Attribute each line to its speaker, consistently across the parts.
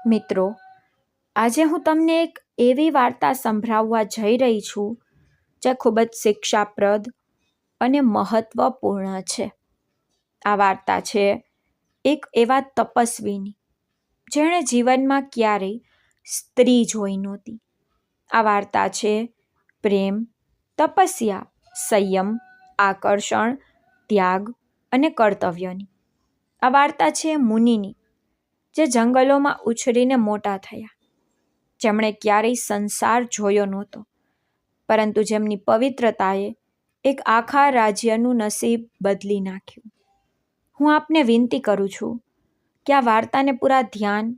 Speaker 1: મિત્રો, આજે હું તમને એક એવી વાર્તા સંભળાવવા જઈ રહી છું જે ખૂબ જ શિક્ષાપ્રદ અને મહત્વપૂર્ણ છે. આ વાર્તા છે એક એવા તપસ્વીની જેણે જીવનમાં ક્યારેય સ્ત્રી જોઈ નહોતી. આ વાર્તા છે પ્રેમ, તપસ્યા, સંયમ, આકર્ષણ, ત્યાગ અને કર્તવ્યની. આ વાર્તા છે મુનિની, જે જંગલોમાં ઉછરીને મોટા થયા, જેમણે ક્યારેય સંસાર જોયો નહોતો, પરંતુ જેમની પવિત્રતાએ એક આખા રાજ્યનું નસીબ બદલી નાખ્યું. હું આપને વિનંતી કરું છું કે આ વાર્તાને પૂરા ધ્યાન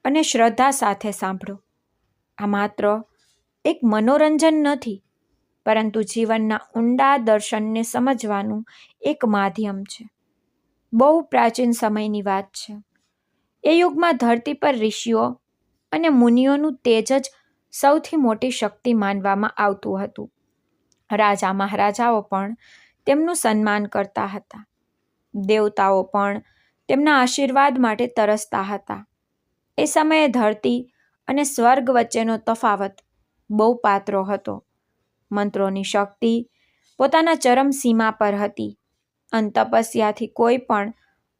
Speaker 1: અને શ્રદ્ધા સાથે સાંભળો. આ માત્ર એક મનોરંજન નથી, પરંતુ જીવનના ઊંડા દર્શનને સમજવાનું એક માધ્યમ છે. બહુ પ્રાચીન સમયની વાત છે. એ યુગમાં ધરતી પર ઋષિઓ અને મુનિઓનું તેજ જ સૌથી મોટી શક્તિ માનવામાં આવતું હતું. રાજા મહારાજાઓ પણ તેમનું સન્માન કરતા હતા. દેવતાઓ પણ તેમના આશીર્વાદ માટે તરસતા હતા. એ સમયે ધરતી અને સ્વર્ગ વચ્ચેનો તફાવત બહુ પાતળો હતો. મંત્રોની શક્તિ પોતાના ચરમસીમા પર હતી અને તપસ્યાથી કોઈ પણ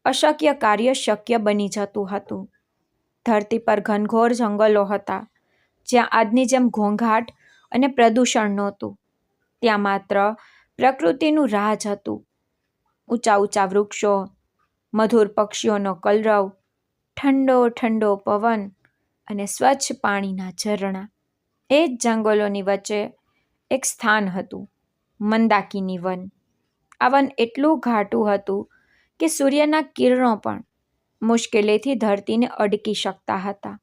Speaker 1: અશક્ય કાર્ય શક્ય બની જતું હતું. ધરતી પર ઘનઘોર જંગલો હતા, જ્યાં આજની જેમ ઘોંઘાટ અને પ્રદૂષણ નહોતું. ત્યાં માત્ર પ્રકૃતિનું રાજ હતું. ઊંચા ઊંચા વૃક્ષો, મધુર પક્ષીઓનો કલરવ, ઠંડો ઠંડો પવન અને સ્વચ્છ પાણીના ઝરણા. એ જ જંગલોની વચ્ચે એક સ્થાન હતું, મંદાકિની વન. આ વન એટલું ઘાટું હતું કે સૂર્યના કિરણો પણ મુશ્કેલીથી ધરતીને અડકી શકતા હતા.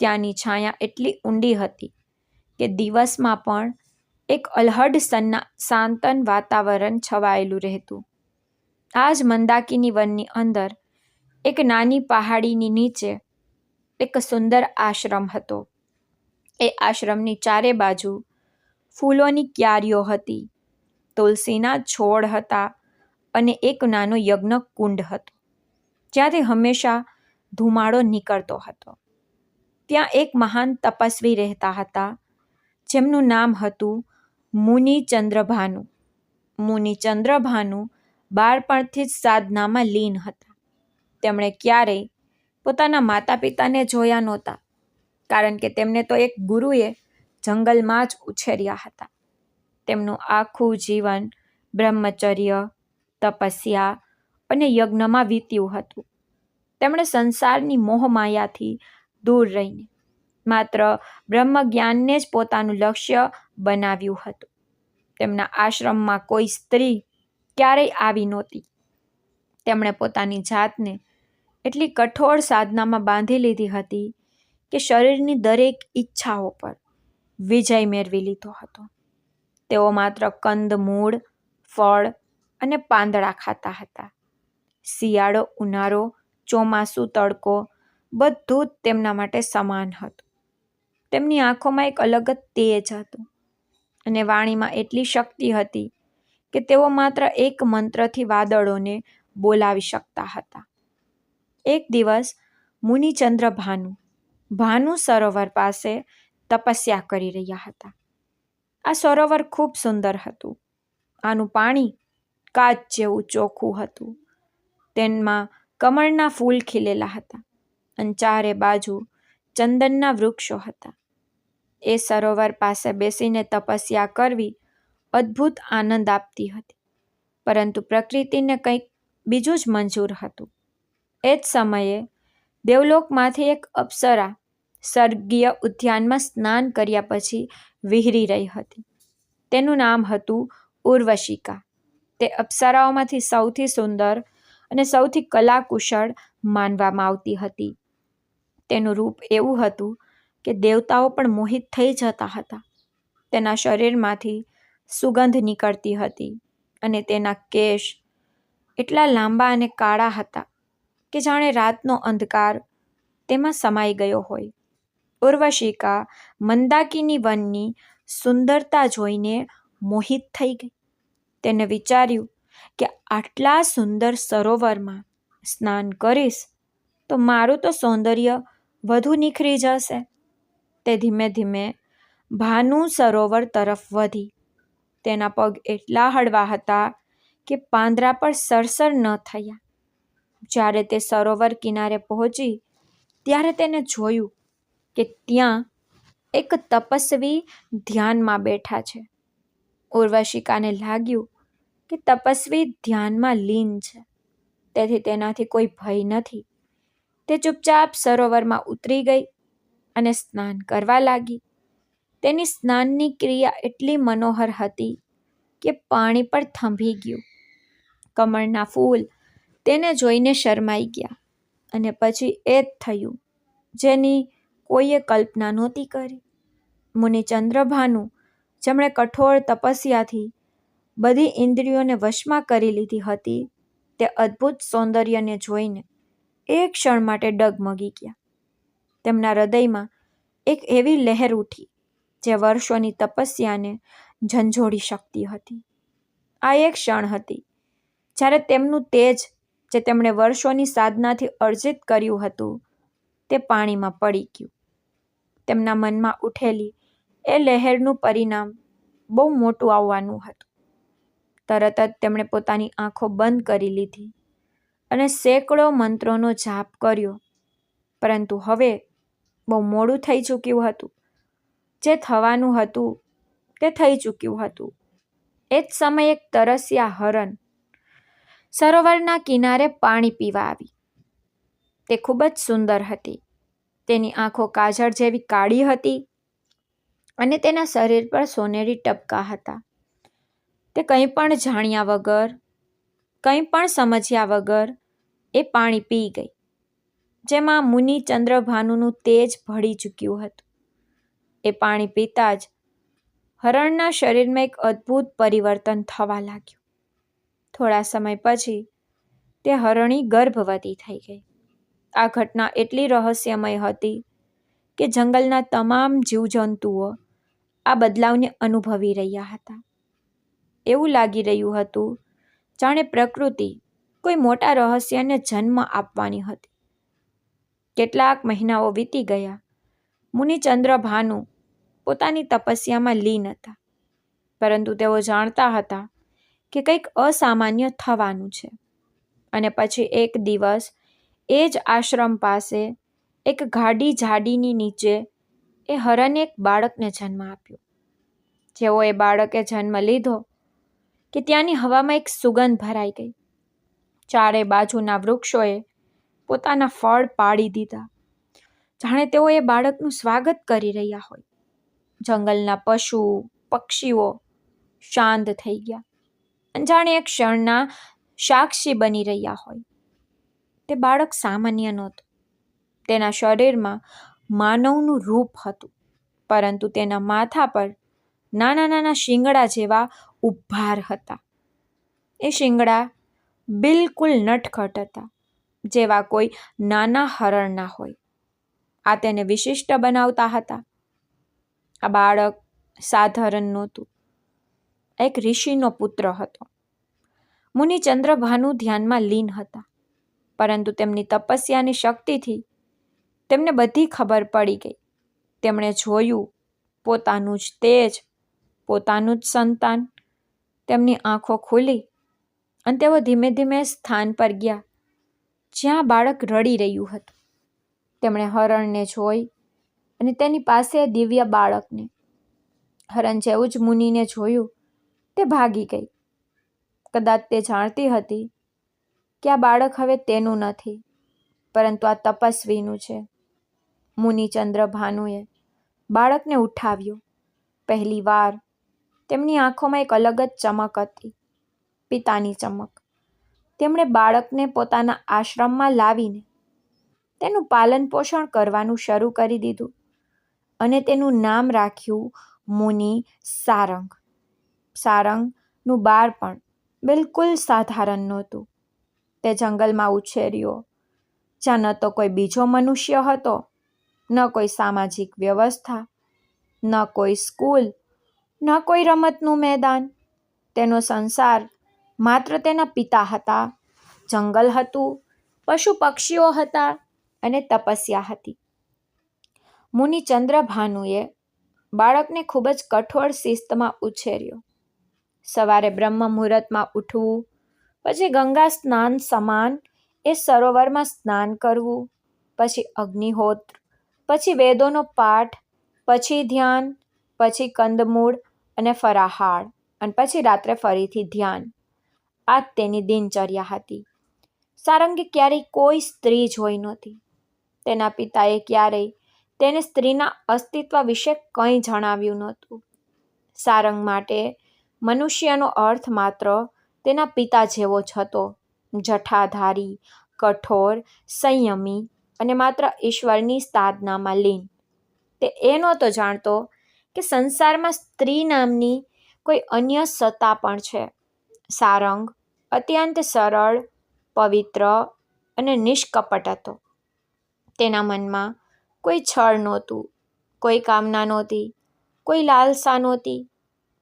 Speaker 1: ત્યાંની છાયા એટલી ઊંડી હતી કે દિવસમાં પણ એક અલ્હડ શાંતન વાતાવરણ છવાયેલું રહેતું. આ જ મંદાકિની વનની અંદર એક નાની પહાડીની નીચે એક સુંદર આશ્રમ હતો. એ આશ્રમની ચારે બાજુ ફૂલોની ક્યારીઓ હતી, તુલસીના છોડ હતા અને એક નાનો યજ્ઞ કુંડ હતો, જ્યાંથી હંમેશા ધુમાડો નીકળતો હતો. ત્યાં એક મહાન તપસ્વી રહેતા હતા, જેમનું નામ હતું મુનિ ચંદ્રભાનુ. મુનિ ચંદ્રભાનુ બાળપણથી જ સાધનામાં લીન હતા. તેમણે ક્યારેય પોતાના માતા પિતાને જોયા નહોતા, કારણ કે તેમને તો એક ગુરુએ જંગલમાં જ ઉછેર્યા હતા. તેમનું આખું જીવન બ્રહ્મચર્ય, તપસ્યા અને યજ્ઞમાં વીત્યું હતું. તેમણે સંસારની મોહમાયાથી દૂર રહીને માત્ર બ્રહ્મજ્ઞાનને જ પોતાનું લક્ષ્ય બનાવ્યું હતું. તેમના આશ્રમમાં કોઈ સ્ત્રી ક્યારેય આવી નહોતી. તેમણે પોતાની જાતને એટલી કઠોર સાધનામાં બાંધી લીધી હતી કે શરીરની દરેક ઈચ્છાઓ પર વિજય મેળવી લીધો હતો. તેઓ માત્ર કંદ મૂળ, ફળ અને પાંદડા ખાતા હતા. શિયાળો, ઉનાળો, ચોમાસું, તડકો બધું જ તેમના માટે સમાન હતું. તેમની આંખોમાં એક અલગ જ તેજ હતું અને વાણીમાં એટલી શક્તિ હતી કે તેઓ માત્ર એક મંત્રથી વાદળોને બોલાવી શકતા હતા. એક દિવસ મુનિચંદ્ર ભાનુ સરોવર પાસે તપસ્યા કરી રહ્યા હતા. આ સરોવર ખૂબ સુંદર હતું. આનું પાણી કાચ જેવું ચોખ્ખું હતું. તેમાં કમળના ફૂલ ખીલેલા હતા અને ચારે બાજુ ચંદનના વૃક્ષો હતા. એ સરોવર પાસે બેસીને તપસ્યા કરવી અદ્ભુત આનંદ આપતી હતી, પરંતુ પ્રકૃતિને કંઈક બીજું જ મંજૂર હતું. એ જ સમયે દેવલોકમાંથી એક અપ્સરા સ્વર્ગીય ઉદ્યાનમાં સ્નાન કર્યા પછી વિહરી રહી હતી. તેનું નામ હતું ઉર્વશિકા. તે અપ્સરાઓમાંથી સૌથી સુંદર અને સૌથી કલાકુશળ માનવામાં આવતી હતી. તેનું રૂપ એવું હતું કે દેવતાઓ પણ મોહિત થઈ જતા હતા. તેના શરીરમાંથી સુગંધ નીકળતી હતી અને તેના કેશ એટલા લાંબા અને કાળા હતા કે જાણે રાતનો અંધકાર તેમાં સમાઈ ગયો હોય. ઉર્વશિકા મંદાકિની વનની સુંદરતા જોઈને મોહિત થઈ ગઈ. તેને વિચાર્યું કે આટલા સુંદર સરોવરમાં સ્નાન કરીશ તો મારું તો સૌંદર્ય વધુ નિખરી જશે. તે ધીમે ધીમે ભાનુ સરોવર તરફ વધી. તેના પગ એટલા હળવા હતા કે પાંદડા પર સરસર ન થયા. જ્યારે તે સરોવર કિનારે પહોંચી ત્યારે તેને જોયું કે ત્યાં એક તપસ્વી ધ્યાનમાં બેઠા છે. ઉર્વશિકાને લાગ્યું કે તપસ્વી ધ્યાનમાં લીન છે, તેથી તેનાથી કોઈ ભય નથી. તે ચૂપચાપ સરોવરમાં ઉતરી ગઈ અને સ્નાન કરવા લાગી. તેની સ્નાનની ક્રિયા એટલી મનોહર હતી કે પાણી પર થંભી ગયું. કમળના ફૂલ તેને જોઈને શરમાઈ ગયા અને પછી એ જ થયું જેની કોઈએ કલ્પના નહોતી કરી. મુનિ ચંદ્રભાનુ, જેમણે કઠોર તપસ્યાથી બધી ઇન્દ્રિયોને વશમાં કરી લીધી હતી, તે અદ્ભુત સૌંદર્યને જોઈને એક ક્ષણ માટે ડગમગી ગયા. તેમના હૃદયમાં એક એવી લહેર ઉઠી જે વર્ષોની તપસ્યાને ઝંઝોળી શકતી હતી. આ એક ક્ષણ હતી જ્યારે તેમનું તેજ, જે તેમણે વર્ષોની સાધનાથી અર્જિત કર્યું હતું, તે પાણીમાં પડી ગયું. તેમના મનમાં ઉઠેલી એ લહેરનું પરિણામ બહુ મોટું આવવાનું હતું. તરત જ તેમણે પોતાની આંખો બંધ કરી લીધી અને સેંકડો મંત્રોનો જાપ કર્યો. પરંતુ હવે બહુ મોડું થઈ ચૂક્યું હતું. જે થવાનું હતું તે થઈ ચૂક્યું હતું. એ જ સમયે એક તરસ્યા હરણ સરોવરના કિનારે પાણી પીવા આવી. તે ખૂબ જ સુંદર હતી. તેની આંખો કાજળ જેવી કાળી હતી અને તેના શરીર પર સોનેરી ટપકા હતા. તે કંઈ પણ જાણ્યા વગર, કંઈ પણ સમજ્યા વગર એ પાણી પી ગઈ, જેમાં મુનિ ચંદ્રભાનુનું તેજ ભળી ચૂક્યું હતું. એ પાણી પીતા જ હરણના શરીરમાં એક અદ્ભુત પરિવર્તન થવા લાગ્યું. થોડા સમય પછી તે હરણી ગર્ભવતી થઈ ગઈ. આ ઘટના એટલી રહસ્યમય હતી કે જંગલના તમામ જીવજંતુઓ આ બદલાવને અનુભવી રહ્યા હતા. એવું લાગી રહ્યું હતું જાણે પ્રકૃતિ કોઈ મોટા રહસ્યને જન્મ આપવાની હતી. કેટલાક મહિનાઓ વીતી ગયા. મુનિ ચંદ્રભાનુ પોતાની તપસ્યામાં લીન હતા, પરંતુ તેઓ જાણતા હતા કે કંઈક અસામાન્ય થવાનું છે. અને પછી એક દિવસ એ જ આશ્રમ પાસે એક ગાઢી ઝાડીની નીચે એ હરણે એક બાળકને જન્મ આપ્યો. જેવો એ બાળકે જન્મ લીધો કે ત્યાંની હવામાં એક સુગંધ ભરાઈ ગઈ. ચારે બાજુના વૃક્ષોએ પોતાના ફળ પાડી દીધા, જાણે તેઓ એ બાળકનું સ્વાગત કરી રહ્યા હોય. જંગલના પશુ પક્ષીઓ શાંત થઈ ગયા, જાણે એક ક્ષણના સાક્ષી બની રહ્યા હોય. તે બાળક સામાન્ય નહોતું. તેના શરીરમાં માનવનું રૂપ હતું, પરંતુ તેના માથા પર નાના નાના શિંગડા જેવા ઉભાર હતા. એ શિંગડા બિલકુલ નટખટ હતા, જેવા કોઈ નાના હરણના હોય. આ તેને વિશિષ્ટ બનાવતા હતા. આ બાળક સાધારણ નહોતું, એક ઋષિનો પુત્ર હતો. મુનિ ચંદ્રભાનુ ધ્યાનમાં લીન હતા, પરંતુ તેમની તપસ્યાની શક્તિથી તેમને બધી ખબર પડી ગઈ. તેમણે જોયું પોતાનું જ તેજ, પોતાનું જ સંતાન. તેમની આંખો ખુલી અને તેઓ ધીમે ધીમે સ્થાન પર ગયા જ્યાં બાળક રડી રહ્યું હતું. તેમણે હરણને જોઈ અને તેની પાસે દિવ્ય બાળકને. હરણ જેવું જ મુનિને જોયું તે ભાગી ગઈ. કદાચ તે જાણતી હતી કે આ બાળક હવે તેનું નથી, પરંતુ આ તપસ્વીનું છે. મુનિ ચંદ્રભાનુએ બાળકને ઉઠાવ્યું. પહેલી વાર તેમની આંખોમાં એક અલગ જ ચમક હતી, પિતાની ચમક. તેમણે બાળકને પોતાના આશ્રમમાં લાવીને તેનું પાલન પોષણ કરવાનું શરૂ કરી દીધું અને તેનું નામ રાખ્યું મુનિ સારંગ. સારંગનું બાળપણ બિલકુલ સાધારણ નહોતું. તે જંગલમાં ઉછેર્યો, જ્યાં ન તો કોઈ બીજો મનુષ્ય હતો, ન કોઈ સામાજિક વ્યવસ્થા, ન કોઈ સ્કૂલ, ન કોઈ રમતનું મેદાન. તેનો સંસાર માત્ર તેના પિતા હતા, જંગલ હતું, પશુ પક્ષીઓ હતા અને તપસ્યા હતી. મુનિ ચંદ્રભાનુએ બાળકને ખૂબ જ કઠોર શિસ્તમાં ઉછેર્યો. સવારે બ્રહ્મ મુહૂર્તમાં ઉઠવું, પછી ગંગા સ્નાન સમાન એ સરોવરમાં સ્નાન કરવું, પછી અગ્નિહોત્ર, પછી વેદોનો પાઠ, પછી ધ્યાન, પછી કંદમૂળ અને ફરાહાર, અને પછી રાત્રે ફરીથી ધ્યાન. આ તેની દિનચર્યા હતી. સારંગે ક્યારેય કોઈ સ્ત્રી જોઈ નહોતી. તેના પિતાએ ક્યારેય તેને સ્ત્રીના અસ્તિત્વ વિશે કંઈ જણાવ્યું નહોતું. સારંગ માટે મનુષ્યનો અર્થ માત્ર તેના પિતા જેવો જ હતો, જઠાધારી, કઠોર, સંયમી અને માત્ર ઈશ્વરની સાધનામાં લીન. તે એ નહોતો જાણતો કે સંસારમાં સ્ત્રી નામની કોઈ અન્ય સત્તા પણ છે. સારંગ અત્યંત સરળ, પવિત્ર અને નિષ્કપટ હતો. તેના મનમાં કોઈ છળ નહોતું, કોઈ કામના નહોતી, કોઈ લાલસા નહોતી.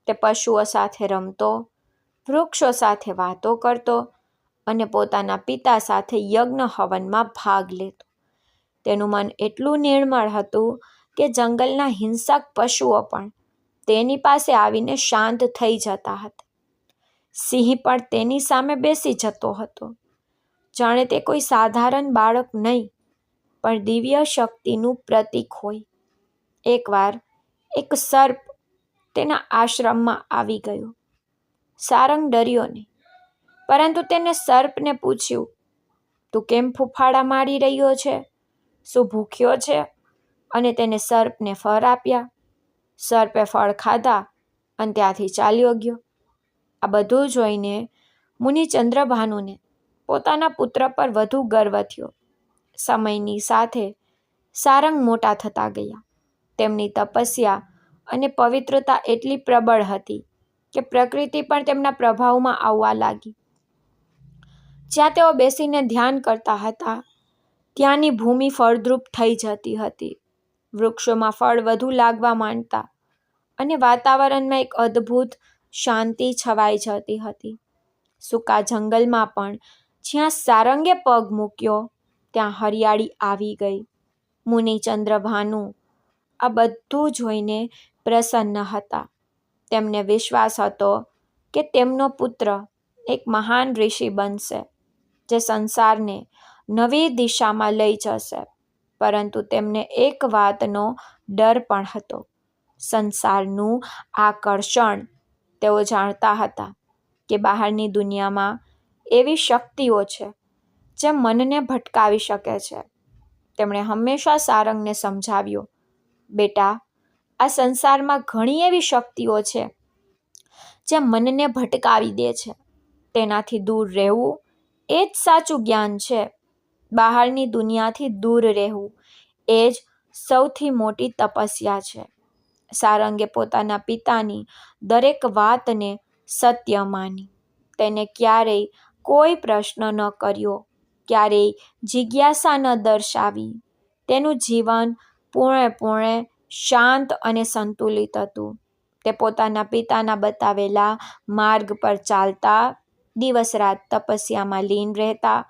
Speaker 1: તે પશુઓ સાથે રમતો, વૃક્ષો સાથે વાતો કરતો અને પોતાના પિતા સાથે યજ્ઞ હવનમાં ભાગ લેતો. તેનું મન એટલું નિર્મળ હતું કે જંગલના હિંસક પશુઓ પણ તેની પાસે આવીને શાંત થઈ જતા હતા. સિંહ પણ તેની સામે બેસી જતો હતો, જાણે તે કોઈ સાધારણ બાળક નહીં, પણ દિવ્ય શક્તિનું પ્રતીક હોય. એકવાર એક સર્પ તેના આશ્રમમાં આવી ગયો. સારંગ ડર્યો નહીં, પરંતુ તેને સર્પને પૂછ્યું, તું કેમ ફૂફાડા મારી રહ્યો છે? શું ભૂખ્યો છે? અને તેને સર્પને ફળ આપ્યા. સર્પે ફળ ખાધા અને ત્યાંથી ચાલ્યો ગયો. આ બધું જોઈને મુનિ ચંદ્રભાનુને પોતાના પુત્ર પર વધુ ગર્વ થયો. સમયની સાથે સારંગ મોટા થતા ગયા. તેમની તપસ્યા અને પવિત્રતા એટલી પ્રબળ હતી કે પ્રકૃતિ પણ તેમના પ્રભાવમાં આવવા લાગી. જ્યાં તેઓ બેસીને ધ્યાન કરતા હતા, ત્યાંની ભૂમિ ફળદ્રુપ થઈ જતી હતી. વૃક્ષોમાં ફળ વધુ લાગવા માંડતા અને વાતાવરણમાં એક અદ્ભુત શાંતિ છવાઈ જતી હતી. સૂકા જંગલમાં પણ જ્યાં સારંગે પગ મૂક્યો, ત્યાં હરિયાળી આવી ગઈ. મુનિ ચંદ્રભાનુ આ બધું જોઈને પ્રસન્ન હતા. તેમને વિશ્વાસ હતો કે તેમનો પુત્ર એક મહાન ઋષિ બનશે, જે સંસારને નવી દિશામાં લઈ જશે. પરંતુ તેમને એક વાતનો ડર પણ હતો, સંસારનું આકર્ષણ. તેઓ જાણતા હતા કે બહારની દુનિયામાં એવી શક્તિઓ છે જે મનને ભટકાવી શકે છે. તેમણે હંમેશા સારંગને સમજાવ્યો, બેટા, આ સંસારમાં ઘણી એવી શક્તિઓ છે જે મનને ભટકાવી દે છે. તેનાથી દૂર રહેવું એ જ સાચું જ્ઞાન છે. બહારની દુનિયાથી દૂર રહેવું એ જ સૌથી મોટી તપસ્યા છે. સારંગે પોતાના પિતાની દરેક વાતને સત્ય માની. તેને ક્યારેય કોઈ પ્રશ્ન ન કર્યો, ક્યારેય જિજ્ઞાસા ન દર્શાવી. તેનું જીવન પૂર્ણપણે શાંત અને સંતુલિત હતું. તે પોતાના પિતાના બતાવેલા માર્ગ પર ચાલતા, દિવસ રાત તપસ્યામાં લીન રહેતા.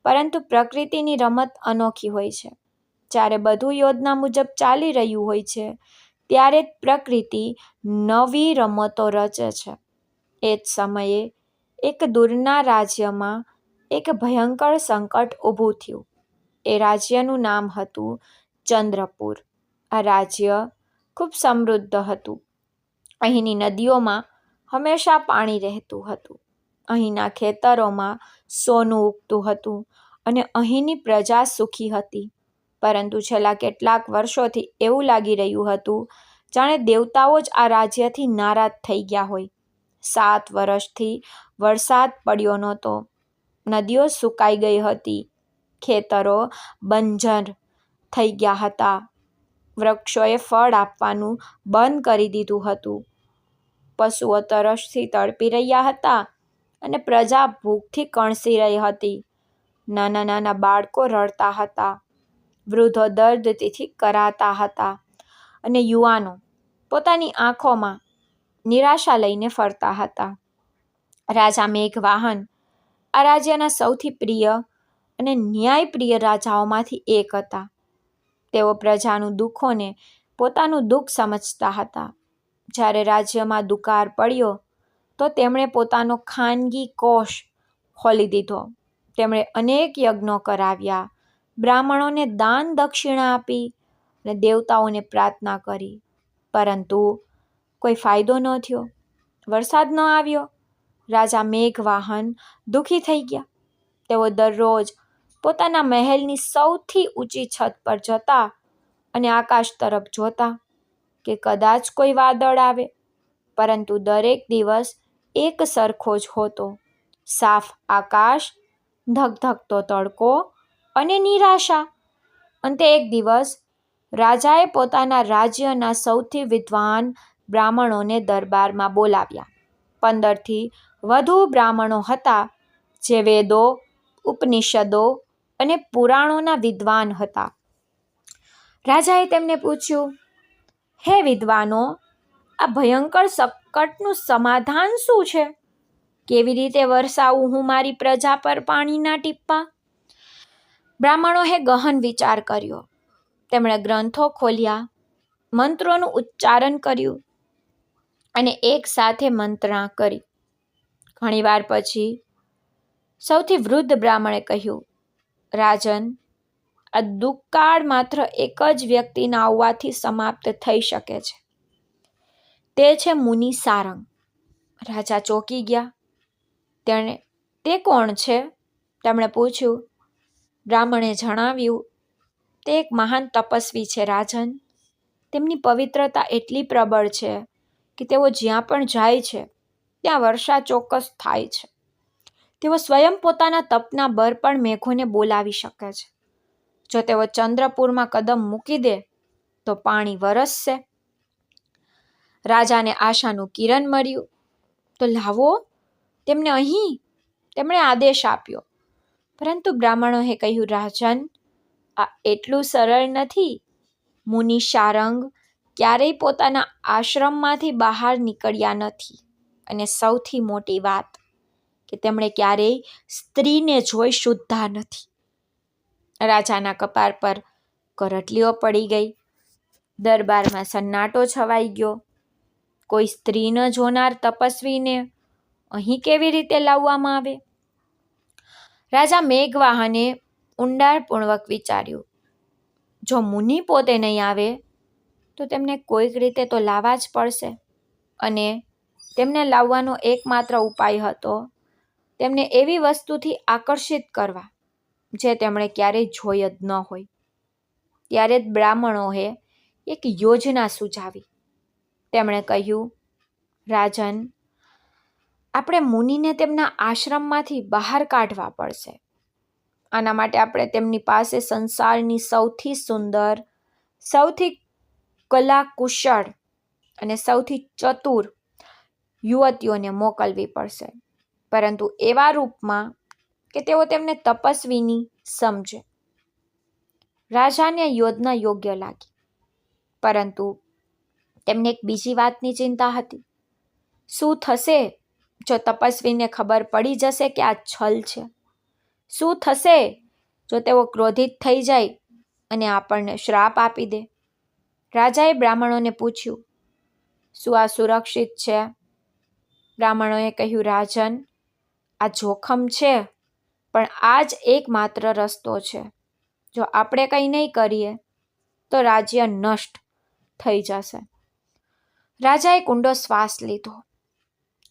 Speaker 1: પરંતુ પ્રકૃતિની રમત અનોખી હોય છે. જ્યારે બધું યોજના મુજબ ચાલી રહ્યું હોય છે, ત્યારે પ્રકૃતિ નવી રમતો રચે છે. એ જ સમયે એક દૂરના રાજ્યમાં એક ભયંકર સંકટ ઊભું થયું. એ રાજ્યનું નામ હતું ચંદ્રપુર. આ રાજ્ય ખૂબ સમૃદ્ધ હતું. અહીંની નદીઓમાં હંમેશા પાણી રહેતું હતું. અહીંના ખેતરોમાં સોનું ઉગતું હતું અને અહીંની પ્રજા સુખી હતી. પરંતુ છેલ્લા કેટલાક વર્ષોથી એવું લાગી રહ્યું હતું જાણે દેવતાઓ જ આ રાજ્યથી નારાજ થઈ ગયા હોય. 7 વર્ષથી વરસાદ પડ્યો નહોતો. નદીઓ સુકાઈ ગઈ હતી. ખેતરો બંજર થઈ ગયા હતા. વૃક્ષોએ ફળ આપવાનું બંધ કરી દીધું હતું. પશુઓ તરસથી તડપી રહ્યા હતા અને પ્રજા ભૂખથી કણસી રહી હતી. નાના નાના બાળકો રડતા હતા, વૃદ્ધો દર્દથી કરાતા હતા અને યુવાનો પોતાની આંખોમાં નિરાશા લઈને ફરતા હતા. રાજા મેઘવાહન આ રાજ્યના સૌથી પ્રિય અને ન્યાયપ્રિય રાજાઓમાંથી એક હતા. તેઓ પ્રજાનું દુઃખોને પોતાનું દુઃખ સમજતા હતા. જ્યારે રાજ્યમાં દુકાળ પડ્યો તો તેમણે પોતાનો ખાનગી કોષ ખોલી દીધો. તેમણે અનેક યજ્ઞો કરાવ્યા, બ્રાહ્મણોને દાન દક્ષિણા આપી અને દેવતાઓને પ્રાર્થના કરી, પરંતુ કોઈ ફાયદો ન થયો. વરસાદ ન આવ્યો. રાજા મેઘવાહન દુઃખી થઈ ગયા. તેઓ દરરોજ પોતાના મહેલની સૌથી ઊંચી છત પર જતા અને આકાશ તરફ જોતા કે કદાચ કોઈ વાદળ આવે, પરંતુ દરેક દિવસ એક સરખો જ હોતો: સાફ આકાશ, ધગધગતો તડકો અને નિરાશા. અંતે એક દિવસ રાજાએ પોતાના રાજ્યના સૌથી વિદ્વાન બ્રાહ્મણોને દરબારમાં બોલાવ્યા. 15થી વધુ બ્રાહ્મણો હતા જે વેદો, ઉપનિષદો અને પુરાણોના વિદ્વાન હતા. રાજાએ તેમને પૂછ્યું, હે વિદ્વાનો, આ ભયંકર સંકટનું સમાધાન શું છે? કેવી રીતે વરસાવું હું મારી પ્રજા પર પાણીના ટીપાં? બ્રાહ્મણોએ ગહન વિચાર કર્યો. તેમણે ગ્રંથો ખોલ્યા, મંત્રોનું ઉચ્ચારણ કર્યું અને એક સાથે મંત્રણા કરી. ઘણીવાર પછી સૌથી વૃદ્ધ બ્રાહ્મણે કહ્યું, રાજન, આ દુકાળ માત્ર એક જ વ્યક્તિના આવવાથી સમાપ્ત થઈ શકે છે. તે છે મુનિ સારંગ. રાજા ચોંકી ગયા. તે કોણ છે? તેમણે પૂછ્યું. બ્રાહ્મણે જણાવ્યું, તે એક મહાન તપસ્વી છે રાજન. તેમની પવિત્રતા એટલી પ્રબળ છે કે તેઓ જ્યાં પણ જાય છે ત્યાં વર્ષા ચોક્કસ થાય છે. તેઓ સ્વયં પોતાના તપના બળ પર મેઘોને બોલાવી શકે છે. જો તેઓ ચંદ્રપુરમાં કદમ મૂકી દે તો પાણી વરસશે. રાજાને આશાનું કિરણ મળ્યું. તો લાવો તેમને અહીં. તેમણે આદેશ આપ્યો. પરંતુ બ્રાહ્મણોએ કહ્યું, રાજન, આ એટલું સરળ નથી. મુનિ સારંગ ક્યારેય પોતાના આશ્રમમાંથી બહાર નીકળ્યા નથી, અને સૌથી મોટી વાત કે તેમણે ક્યારેય સ્ત્રીને જોઈ શુદ્ધા નથી. રાજાના કપાળ પર કરટલીઓ પડી ગઈ. દરબારમાં સન્નાટો છવાઈ ગયો. કોઈ સ્ત્રી ન જોનાર તપસ્વીને અહીં કેવી રીતે લાવવામાં આવે? રાજા મેઘવાહને ઊંડાણપૂર્વક વિચાર્યું, જો મુનિ પોતે નહીં આવે તો તેમને કોઈક રીતે તો લાવવા જ પડશે. અને તેમને લાવવાનો એકમાત્ર ઉપાય હતો તેમને એવી વસ્તુથી આકર્ષિત કરવા જે તેમણે ક્યારેય જોઈ જ ન હોય. ત્યારે જ બ્રાહ્મણોએ એક યોજના સૂઝાવી. તેમણે કહ્યું, રાજન, આપણે મુનિને તેમના આશ્રમમાંથી બહાર કાઢવા પડશે. આના માટે આપણે તેમની પાસે સંસારની સૌથી સુંદર, સૌથી કલાકુશળ અને સૌથી ચતુર યુવતીઓને મોકલવી પડશે, પરંતુ એવા રૂપમાં કે તેઓ તેમને તપસ્વીની સમજે. રાજાને યોજના યોગ્ય લાગી, પરંતુ તેમને એક બીજી વાતની ચિંતા હતી. શું થશે જો તપસ્વીને ખબર પડી જશે કે આ છલ છે? શું થશે જો તેઓ ક્રોધિત થઈ જાય અને આપણને શ્રાપ આપી દે? રાજાએ બ્રાહ્મણોને પૂછ્યું, શું આ સુરક્ષિત છે? બ્રાહ્મણોએ કહ્યું, રાજન, આ જોખમ છે, પણ આ જ એકમાત્ર રસ્તો છે. જો આપણે કંઈ નહીં કરીએ તો રાજ્ય નષ્ટ થઈ જશે. રાજાએ ઊંડો શ્વાસ લીધો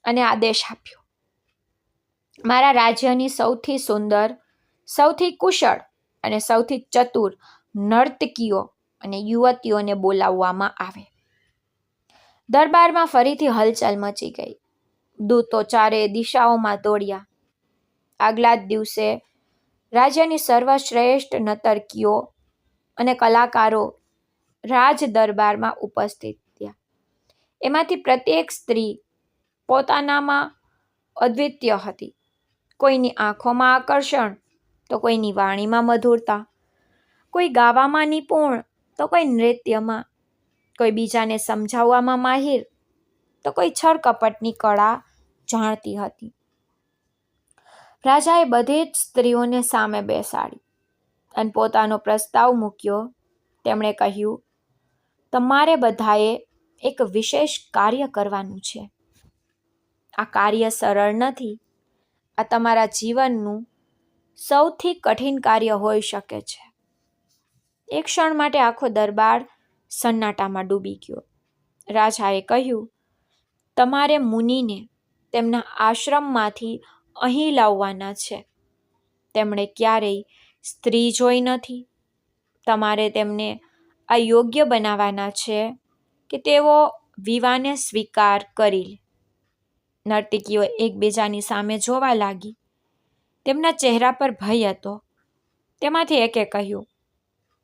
Speaker 1: અને આદેશ આપ્યો, મારા રાજ્યની સૌથી સુંદર, સૌથી કુશળ અને સૌથી ચતુર નર્તકીઓ અને યુવતીઓને બોલાવવામાં આવે. દરબારમાં ફરીથી હલચલ મચી ગઈ. દૂતો ચારે દિશાઓમાં દોડ્યા. આગલા જ દિવસે રાજ્યની સર્વશ્રેષ્ઠ નર્તકીઓ અને કલાકારો રાજ દરબારમાં ઉપસ્થિત થયા. એમાંથી પ્રત્યેક સ્ત્રી પોતાનામાં અદ્વિતીય હતી. કોઈની આંખોમાં આકર્ષણ તો કોઈની વાણીમાં મધુરતા, કોઈ ગાવામાં નિપુણ તો કોઈ નૃત્યમાં, કોઈ બીજાને સમજાવવામાં માહિર તો કોઈ છળકપટની કળા જાણતી હતી. રાજાએ બધી જ સ્ત્રીઓને સામે બેસાડી અને પોતાનો પ્રસ્તાવ મૂક્યો તેમણે કહ્યું, તમારે બધાએ એક વિશેષ કાર્ય કરવાનું છે. આ કાર્ય સરળ નથી. આ તમારા જીવનનું સૌથી કઠિન કાર્ય હોઈ શકે છે. એક ક્ષણ માટે આખો દરબાર સન્નાટામાં ડૂબી ગયો. રાજાએ કહ્યું, તમારે મુનિને તેમના આશ્રમમાંથી અહીં લાવવાના છે. તેમણે ક્યારેય સ્ત્રી જોઈ નથી. તમારે તેમને આ યોગ્ય બનાવવાના છે કે તેઓ વિવાહને સ્વીકાર કરી લે. નર્તકીઓ એકબીજાની સામે જોવા લાગી. તેમના ચહેરા પર ભય હતો. તેમાંથી એકે કહ્યું,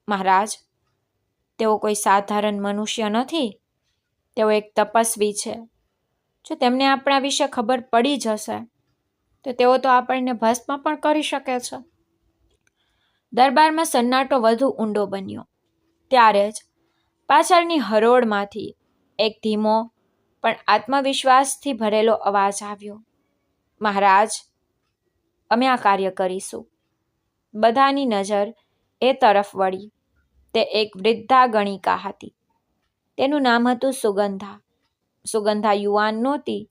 Speaker 1: મહારાજ, તેઓ કોઈ સાધારણ મનુષ્ય નથી. તેઓ એક તપસ્વી છે. જો તેમને આપણા વિશે ખબર પડી જશે તો તેઓ તો આપણને ભસ્મ પણ કરી શકે છે. દરબારમાં સન્નાટો વધુ ઊંડો બન્યો. ત્યારે જ પાછળની હરોળમાંથી એક ધીમો પણ આત્મવિશ્વાસથી ભરેલો અવાજ આવ્યો, મહારાજ, અમે આ કાર્ય કરીશું. બધાની નજર એ તરફ વળી. તે એક વૃદ્ધા ગણિકા હતી. તેનું નામ હતું સુગંધા. સુગંધા યુવાન નહોતી,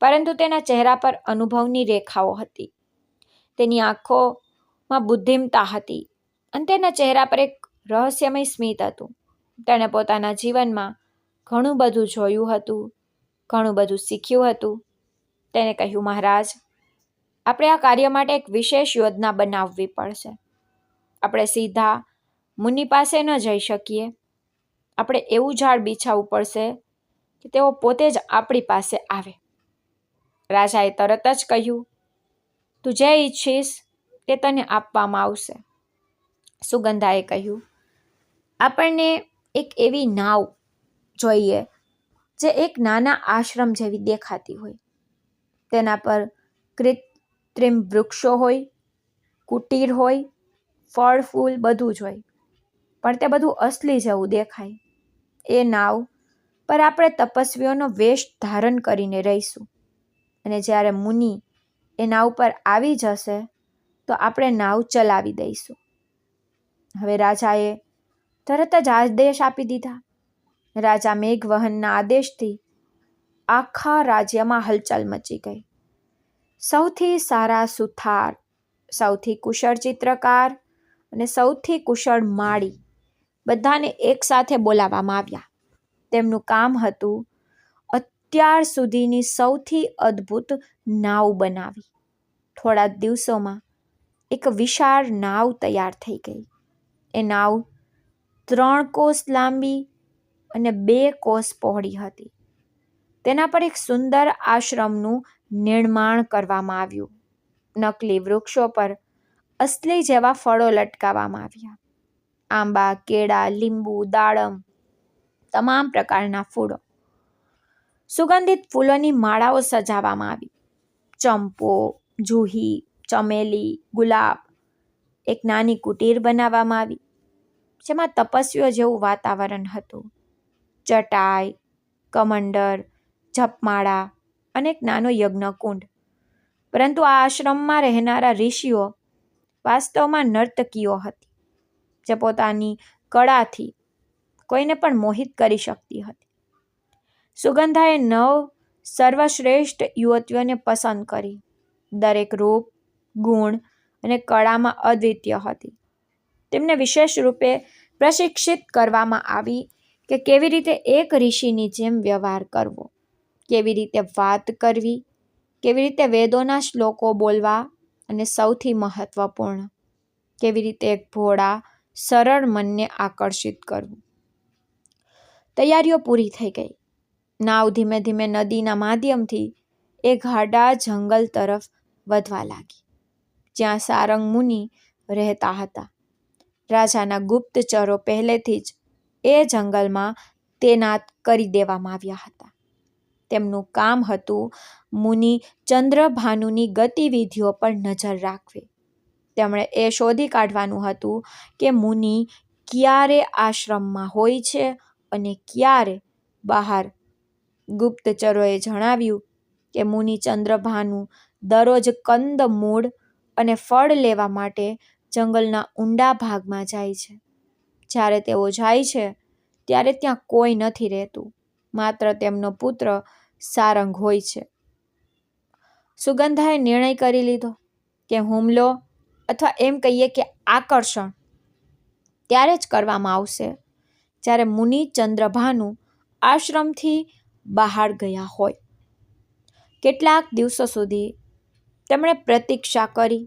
Speaker 1: પરંતુ તેના ચહેરા પર અનુભવની રેખાઓ હતી. તેની આંખોમાં બુદ્ધિમતા હતી અને તેના ચહેરા પર એક રહસ્યમય સ્મિત હતું. તેણે પોતાના જીવનમાં ઘણું બધું જોયું હતું, ઘણું બધું શીખ્યું હતું. તેણે કહ્યું, મહારાજ, આપણે આ કાર્ય માટે એક વિશેષ યોજના બનાવવી પડશે. આપણે સીધા મુનિ પાસે ન જઈ શકીએ. આપણે એવું ઝાડ બિછાવવું પડશે કે તેઓ પોતે જ આપણી પાસે આવે. રાજાએ તરત જ કહ્યું, તું જે ઈચ્છીશ તે તને આપવામાં આવશે. સુગંધાએ કહ્યું, આપણને એક એવી નાવ જોઈએ જે એક નાના આશ્રમ જેવી દેખાતી હોય. તેના પર કૃત્રિમ વૃક્ષો હોય, કુટીર હોય, ફળ ફૂલ બધું જ હોય, પણ તે બધું અસલી જેવું દેખાય. એ નાવ પર આપણે તપસ્વીઓનો વેશ ધારણ કરીને રહીશું અને જ્યારે મુનિ એ નાવ પર આવી જશે તો આપણે નાવ ચલાવી દઈશું. હવે રાજાએ તરત જ આદેશ આપી દીધા. રાજા મેઘવહનના આદેશથી આખા રાજ્યમાં હલચલ મચી ગઈ. સૌથી સારા સુથાર, સૌથી કુશળ ચિત્રકાર અને સૌથી કુશળ માળી બધાને એકસાથે બોલાવવામાં આવ્યા. તેમનું કામ હતું અત્યાર સુધીની સૌથી અદ્ભુત નાવ બનાવી. થોડા દિવસોમાં એક વિશાળ નાવ તૈયાર થઈ ગઈ. એ નાવ 3 કોસ લાંબી અને 2 કોસ પહોળી હતી. તેના પર એક સુંદર આશ્રમનું નિર્માણ કરવામાં આવ્યું. નકલી વૃક્ષો પર અસલી જેવા ફળો લટકાવવામાં આવ્યા. આંબા, કેળા, લીંબુ, દાડમ, તમામ પ્રકારના ફૂલો. સુગંધિત ફૂલોની માળાઓ સજાવવામાં આવી. ચંપો, જૂહી, ચમેલી, ગુલાબ. એક નાની કુટીર બનાવવામાં આવી જેમાં તપસ્વીઓ જેવું વાતાવરણ હતું. ચટાઈ, કમંડર, જપમાળા અને એક નાનો યજ્ઞકુંડ. પરંતુ આ આશ્રમમાં રહેનારા ઋષિઓ વાસ્તવમાં નર્તકીઓ હતી જે પોતાની કળાથી કોઈને પણ મોહિત કરી શકતી હતી. સુગંધાએ 9 સર્વશ્રેષ્ઠ યુવતીઓને પસંદ કરી. દરેક રૂપ, ગુણ અને કળામાં અદ્વિતીય હતી. તેમને વિશેષ રૂપે પ્રશિક્ષિત કરવામાં આવી કે કેવી રીતે એક ઋષિની જેમ વ્યવહાર કરવો, કેવી રીતે વાત કરવી, કેવી રીતે વેદોના શ્લોકો બોલવા અને સૌથી મહત્વપૂર્ણ, કેવી રીતે એક ભોળા, સરળ મનને આકર્ષિત કરવું. તૈયારીઓ પૂરી થઈ ગઈ. નાવ ધીમે ધીમે નદીના માધ્યમથી એ ગાઢા જંગલ તરફ વધવા લાગી જ્યાં સારંગ મુનિ રહેતા હતા. રાજાના ગુપ્તચરો પહેલેથી જ એ જંગલમાં તૈનાત કરી દેવામાં આવ્યા હતા. તેમનું કામ હતું મુનિ ચંદ્રભાનુની ગતિવિધિઓ પર નજર રાખવી. તેમણે એ શોધી કાઢવાનું હતું કે મુનિ ક્યારે આશ્રમમાં હોય છે અને ક્યારે બહાર. ગુપ્તચરોએ જણાવ્યું કે મુનિ ચંદ્રભાનુ દરરોજ કંદ મૂળ અને ફળ લેવા માટે જંગલના ઊંડા ભાગમાં જાય છે. જ્યારે તેઓ જાય છે ત્યારે ત્યાં કોઈ નથી રહેતું, માત્ર તેમનો પુત્ર સારંગ હોય છે. સુગંધાએ નિર્ણય કરી લીધો કે હુમલો અથવા એમ કહીએ કે આકર્ષણ ત્યારે જ કરવામાં આવશે જ્યારે મુનિ ચંદ્રભાનુ આશ્રમથી બહાર ગયા હોય. કેટલાક દિવસો સુધી તેમણે પ્રતીક્ષા કરી.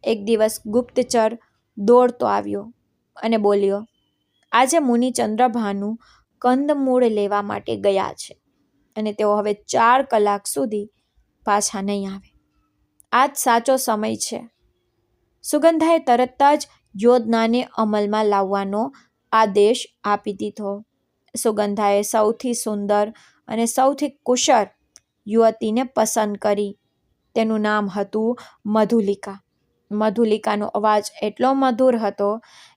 Speaker 1: એક દિવસ ગુપ્તચર દોડતો આવ્યો અને બોલ્યો, આજે મુનિ ચંદ્રભાનુ કંદમૂળ લેવા માટે ગયા છે અને તેઓ હવે 4 કલાક સુધી પાછા નહીં આવે. આ જ સાચો સમય છે. સુગંધાએ તરત જ યોજનાને અમલમાં લાવવાનો આદેશ આપી દીધો. સુગંધાએ સૌથી સુંદર અને સૌથી કુશળ યુવતીને પસંદ કરી. તેનું નામ હતું મધુલિકા. મધુલિકાનો અવાજ એટલો મધુર હતો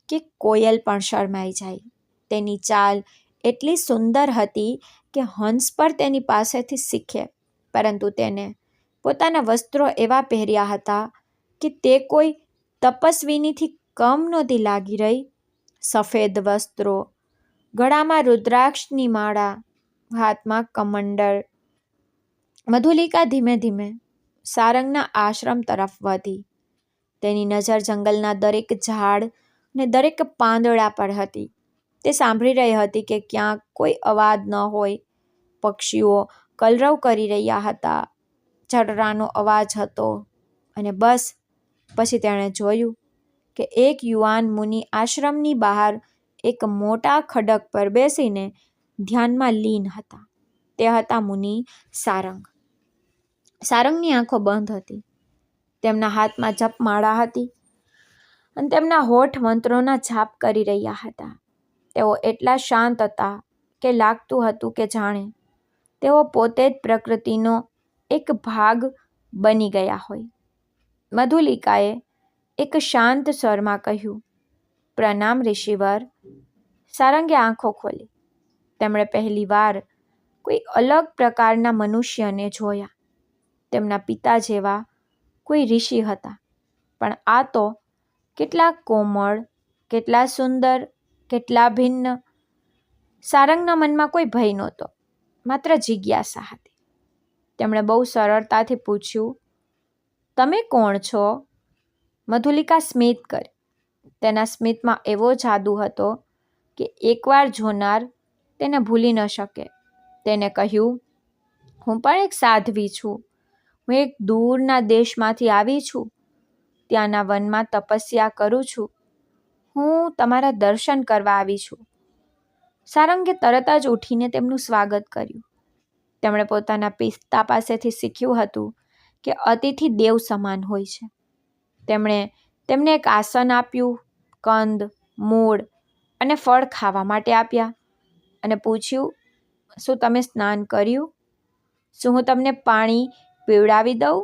Speaker 1: કે કોયલ પણ શરમાઈ જાય. તેની ચાલ એટલી સુંદર હતી કે હંસ પર તેની પાસેથી શીખે, પરંતુ તેને પોતાના વસ્ત્રો એવા પહેર્યા હતા કે તે કોઈ તપસ્વીનીથી કમ નહોતી લાગી રહી. સફેદ વસ્ત્રો, ગળામાં રુદ્રાક્ષની માળા, હાથમાં કમંડળ. મધુલિકા ધીમે ધીમે સારંગના આશ્રમ તરફ વધી. તેની નજર જંગલના દરેક ઝાડ અને દરેક પાંદડા પર હતી. તે સાંભળી રહી હતી કે ક્યાંક કોઈ અવાજ ન હોય. પક્ષીઓ કલરવ કરી રહ્યા હતા, ચરરાનો અવાજ હતો, અને બસ પછી તેણે જોયું કે એક યુવાન મુનિ આશ્રમની બહાર એક મોટા ખડક પર બેસીને ધ્યાનમાં લીન હતા. તે હતા મુનિ સારંગ. સારંગની આંખો બંધ હતી. તેમના હાથમાં જપમાળા હતી અને તેમના હોઠ મંત્રોના જાપ કરી રહ્યા હતા. તેઓ એટલા શાંત હતા કે લાગતું હતું કે જાણે તેઓ પોતે જ પ્રકૃતિનો એક ભાગ બની ગયા હોય. મધુલિકાએ એક શાંત સ્વરમાં કહ્યું, પ્રણામ ઋષિવર. સારંગે આંખો ખોલી. તેમણે પહેલીવાર કોઈ અલગ પ્રકારના મનુષ્યને જોયા. તેમના પિતા જેવા કોઈ ઋષિ હતા, પણ આ તો કેટલા કોમળ, કેટલા સુંદર, કેટલા ભિન્ન. સારંગના મનમાં કોઈ ભય નહોતો, માત્ર જિજ્ઞાસા હતી. તેમણે બહુ સરળતાથી પૂછ્યું, તમે કોણ છો? મધુલિકા સ્મિત કરી. તેના સ્મિતમાં એવો જાદુ હતો કે એકવાર જોનાર તેને ભૂલી ન શકે. તેને કહ્યું, હું પણ એક સાધ્વી છું. હું એક દૂરના દેશમાંથી આવી છું. ત્યાંના વનમાં તપસ્યા કરું છું. હું તમારા દર્શન કરવા આવી છું. સારંગે તરત જ ઉઠીને તેમનું સ્વાગત કર્યું. તેમણે પોતાના પિતા પાસેથી શીખ્યું હતું કે અતિથિ દેવ સમાન હોય છે. તેમણે તેમને એક આસન આપ્યું, કંદ, મૂળ અને ફળ ખાવા માટે આપ્યા અને પૂછ્યું, શું તમે સ્નાન કર્યું? શું હું તમને પાણી પીવડાવી દઉં?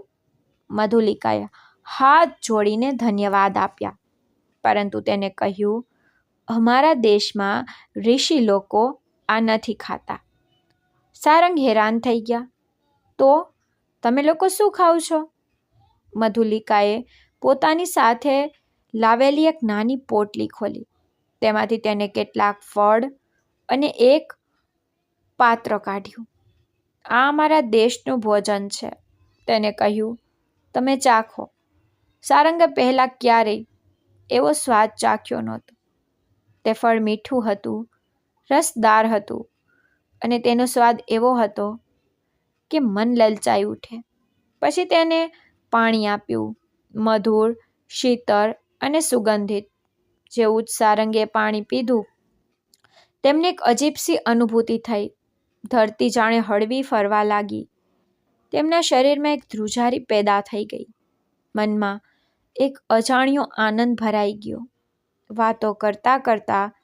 Speaker 1: મધુલિકાએ હાથ જોડીને ધન્યવાદ આપ્યા, પરંતુ તેને કહ્યું, અમારા દેશમાં ઋષિ લોકો આ નથી ખાતા. સારંગ હેરાન થઈ ગયા. તો તમે લોકો શું ખાવ છો? મધુલિકાએ પોતાની સાથે લાવેલી એક નાની પોટલી ખોલી. તેમાંથી તેને કેટલાક ફળ અને એક પાત્ર કાઢ્યું. આ અમારા દેશનું ભોજન છે, તેને કહ્યું, તમે ચાખો. સારંગે પહેલાં ક્યારેય એવો સ્વાદ ચાખ્યો નહોતો. તે ફળ મીઠું હતું, રસદાર હતું અને તેનો સ્વાદ એવો હતો કે મન લલચાઈ ઉઠે. પછી તેને પાણી આપ્યું, મધુર, શીતળ અને સુગંધિત. જેવું જ સારંગે પાણી પીધું, તેમને એક અજીબસી અનુભૂતિ થઈ. ધરતી જાણે હળવી ફરવા લાગી. તેમના શરીરમાં એક ધ્રુજારી પેદા થઈ ગઈ. મનમાં એક અજાણ્યો આનંદ ભરાઈ ગયો. વાતો કરતાં કરતાં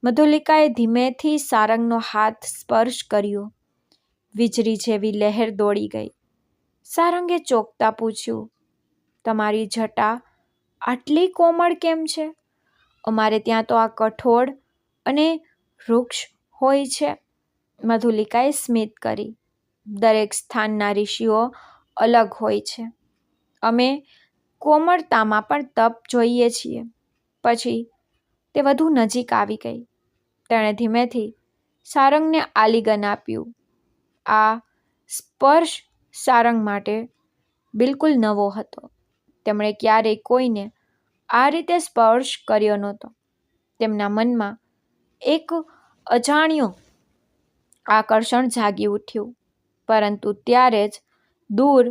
Speaker 1: મધુલિકાએ ધીમેથી સારંગનો હાથ સ્પર્શ કર્યો. વીજળી જેવી લહેર દોડી ગઈ. સારંગે ચોંકતા પૂછ્યું, તમારી જટા આટલી કોમળ કેમ છે? અમારે ત્યાં તો આ કઠોળ અને વૃક્ષ હોય છે. મધુલિકાએ સ્મિત કરી. દરેક સ્થાનના ઋષિઓ અલગ હોય છે. અમે કોમળતામાં પણ તપ જોઈએ છીએ. પછી તે વધુ નજીક આવી ગઈ. તેણે ધીમેથી સારંગને આલિંગન આપ્યું. આ સ્પર્શ સારંગ માટે બિલકુલ નવો હતો. તેમણે ક્યારેય કોઈને આ રીતે સ્પર્શ કર્યો નહોતો. તેમના મનમાં એક અજાણ્યું આકર્ષણ જાગી ઉઠ્યું. પરંતુ ત્યારે જ દૂર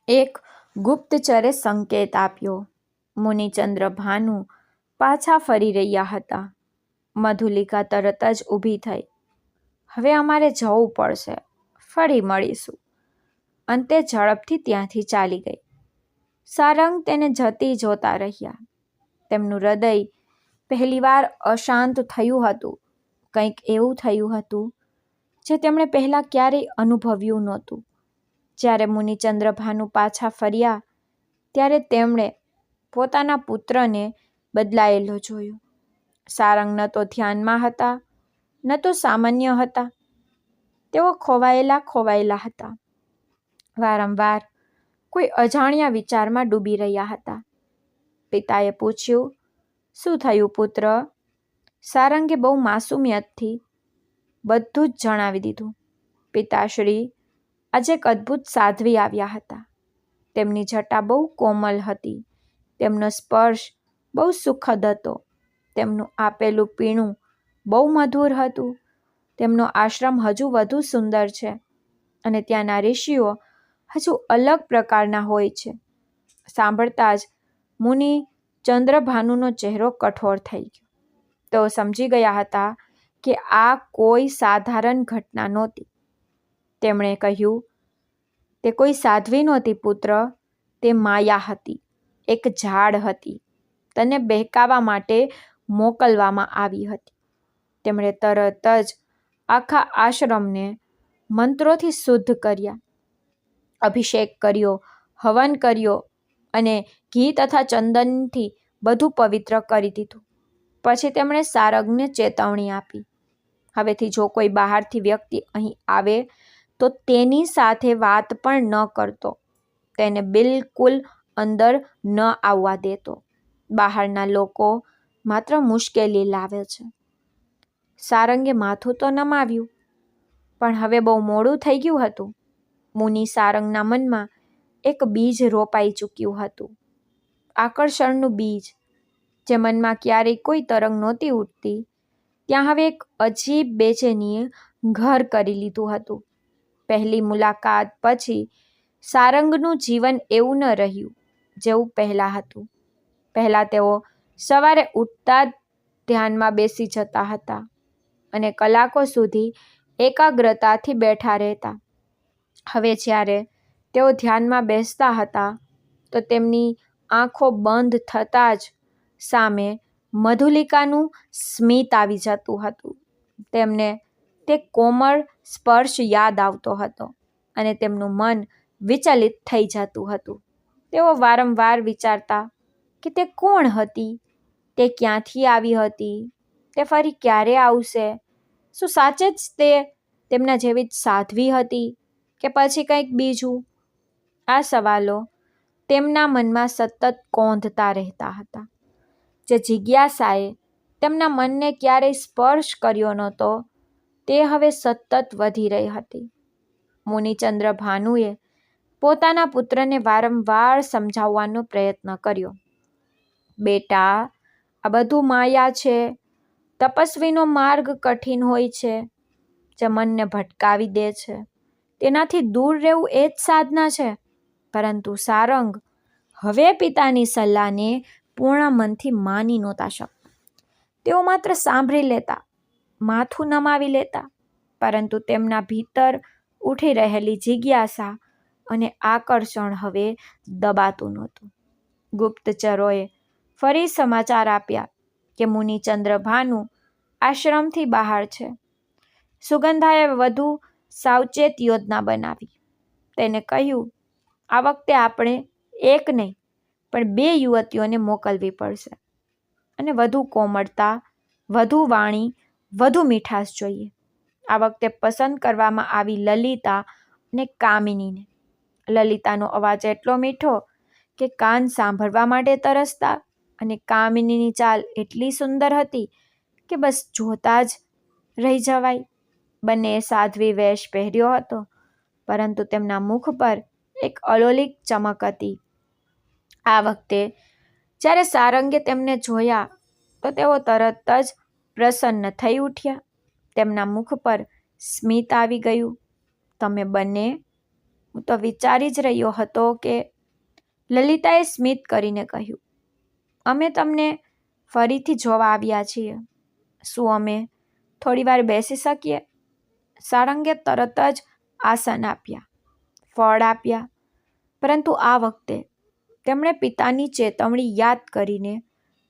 Speaker 1: એક ગુપ્તચરે સંકેત આપ્યો. મુનિચંદ્ર ભાનુ પાછા ફરી રહ્યા હતા. મધુલિકા તરત જ ઊભી થઈ. હવે અમારે જવું પડશે, ફરી મળીશું. અંતે ઝડપથી ત્યાંથી ચાલી ગઈ. સારંગ તેને જતી જોતા રહ્યા. તેમનું હૃદય પહેલીવાર અશાંત થયું હતું. કંઈક એવું થયું હતું જે તેમણે પહેલાં ક્યારેય અનુભવ્યું નહોતું. જ્યારે મુનિચંદ્ર ભાનુ પાછા ફર્યા ત્યારે તેમણે પોતાના પુત્રને બદલાયેલો જોયો. સારંગ ન તો ધ્યાનમાં હતા, ન તો સામાન્ય હતા. તેઓ ખોવાયેલા હતા. વારંવાર કોઈ અજાણ્યા વિચારમાં ડૂબી રહ્યા હતા. પિતાએ પૂછ્યું, શું થયું પુત્ર? સારંગે બહુ માસૂમિયતથી બધું જ જણાવી દીધું. પિતાશ્રી, આજે એક અદ્ભુત સાધ્વી આવ્યા હતા. તેમની જટા બહુ કોમલ હતી. તેમનો સ્પર્શ બહુ સુખદ હતો. તેમનું આપેલું પીણું બહુ મધુર હતું. તેમનો આશ્રમ હજુ વધુ સુંદર છે અને ત્યાંના ઋષિઓ હજુ અલગ પ્રકારના હોય છે. સાંભળતા જ મુનિ ચંદ્રભાનુનો ચહેરો કઠોર થઈ ગયો. તેઓ સમજી ગયા હતા કે આ કોઈ સાધારણ ઘટના નહોતી. તેમણે કહ્યું, તે કોઈ સાધ્વી નહોતી પુત્ર, તે માયા હતી, એક ઝાડ હતી. તને બહેકાવા માટે મોકલવામાં આવી હતી. તેમણે તરત જ આખા આશ્રમને મંત્રોથી શુદ્ધ કર્યા. અભિષેક કર્યો, હવન કર્યો અને ઘી તથા ચંદનથી બધું પવિત્ર કરી દીધું. પછી તેમણે સારંગને ચેતવણી આપી, હવેથી જો કોઈ બહારથી વ્યક્તિ અહીં આવે તો તેની સાથે વાત પણ ન કરતો. તેને બિલકુલ અંદર ન આવવા દેતો. બહારના લોકો માત્ર મુશ્કેલી લાવે છે. સારંગે માથું તો નમાવ્યું, પણ હવે બહુ મોડું થઈ ગયું હતું. મુનિ સારંગના મનમાં એક બીજ રોપાઈ ચૂક્યું હતું. આકર્ષણનું બીજ, જે મનમાં ક્યારેય કોઈ તરંગ નહોતી ઉઠતી, ત્યાં હવે એક અજીબ બેચેનીએ ઘર કરી લીધું હતું. પહેલી મુલાકાત પછી સારંગનું જીવન એવું ન રહ્યું જેવું પહેલાં હતું. પહેલાં તેઓ સવારે ઉઠતા જ ધ્યાનમાં બેસી જતા હતા અને કલાકો સુધી એકાગ્રતાથી બેઠા રહેતા. હવે જ્યારે તેઓ ધ્યાનમાં બેસતા હતા તો તેમની આંખો બંધ થતાં જ સામે મધુલિકાનું સ્મિત આવી જતું હતું. તેમને તે કોમળ સ્પર્શ યાદ આવતો હતો અને તેમનું મન વિચલિત થઈ જતું હતું. તેઓ વારંવાર વિચારતા કે તે કોણ હતી, તે ક્યાંથી આવી હતી, તે ફરી ક્યારે આવશે, શું સાચે જ તે તેમના જેવી જ સાધ્વી હતી કે પછી કંઈક બીજું? આ સવાલો તેમના મનમાં સતત કોંધતા રહેતા હતા. જે જિજ્ઞાસાએ તેમના મનને ક્યારેય સ્પર્શ કર્યો નહોતો, તે હવે સતત વધી રહી હતી. મુનિચંદ્ર ભાનુએ પોતાના પુત્રને વારંવાર સમજાવવાનો પ્રયત્ન કર્યો. બેટા, આ બધું માયા છે. તપસ્વીનો માર્ગ કઠિન હોય છે, જે મનને ભટકાવી દે છે. તેનાથી દૂર રહેવું એ જ સાધના છે. પરંતુ સારંગ હવે પિતાની સલાહને પૂર્ણ મનથી માની નહોતા શકતા. તેઓ માત્ર સાંભળી લેતા, માથું નમાવી લેતા, પરંતુ તેમના ભીતર ઉઠી રહેલી જિજ્ઞાસા અને આકર્ષણ હવે દબાતું નહોતું. ગુપ્તચરોએ ફરી સમાચાર આપ્યા કે મુનિચંદ્ર ભાનુ આશ્રમથી બહાર છે. સુગંધાએ વધુ સાવચેત યોજના બનાવી. તેને કહ્યું, આ વખતે આપણે એક નહીં પણ 2 યુવતીઓને મોકલવી પડશે અને વધુ કોમળતા, વધુ વાણી, વધુ મીઠાશ જોઈએ. આ વખતે પસંદ કરવામાં આવી લલિતા અને કામિનીને. લલિતાનો અવાજ એટલો મીઠો કે કાન સાંભળવા માટે તરસતા અને કામિનીની ચાલ એટલી સુંદર હતી કે બસ જોતા જ રહી જવાય. બંનેએ સાધ્વી વેશ પહેર્યો હતો, પરંતુ તેમના મુખ પર એક અલૌકિક ચમક હતી. આ વખતે જ્યારે સારંગે તેમને જોયા તો તેઓ તરત જ પ્રસન્ન થઈ ઉઠ્યા. તેમના મુખ પર સ્મિત આવી ગયું. તમે બંને? હું તો વિચારી જ રહ્યો હતો કે... લલિતાએ સ્મિત કરીને કહ્યું, અમે તમને ફરીથી જોવા આવ્યા છીએ. શું અમે થોડીવાર બેસી શકીએ? સારંગે તરત જ આસન આપ્યા, ફળ આપ્યા, પરંતુ આ વખતે તેમણે પિતાની ચેતવણી યાદ કરીને